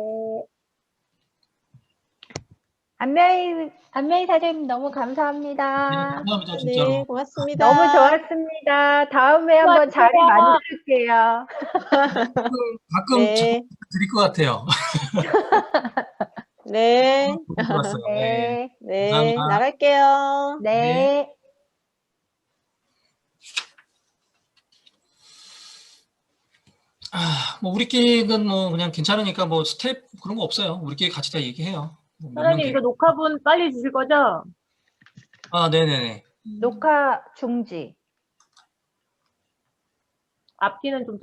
Speaker 6: 안메이 사장님 너무
Speaker 1: 네,
Speaker 6: 감사합니다.
Speaker 1: 감사합니다.
Speaker 3: 네,
Speaker 1: 진짜로.
Speaker 3: 고맙습니다.
Speaker 6: 너무 좋았습니다. 다음에 한번 자리 만들게요.
Speaker 1: 가끔
Speaker 3: 네,
Speaker 1: 드릴 것 같아요.
Speaker 3: 네,
Speaker 1: 너무 좋았어요. 네.
Speaker 6: 네.
Speaker 3: 네,
Speaker 1: 감사합니다.
Speaker 3: 나갈게요.
Speaker 6: 네.
Speaker 1: 뭐 우리끼리는 뭐 그냥 괜찮으니까 뭐 스텝 그런 거 없어요. 우리끼리 같이 다 얘기해요. 뭐몇
Speaker 2: 사장님
Speaker 1: 명
Speaker 2: 이거 녹화분 빨리 주실 거죠?
Speaker 1: 네네네.
Speaker 6: 녹화 중지.
Speaker 2: 앞뒤는 좀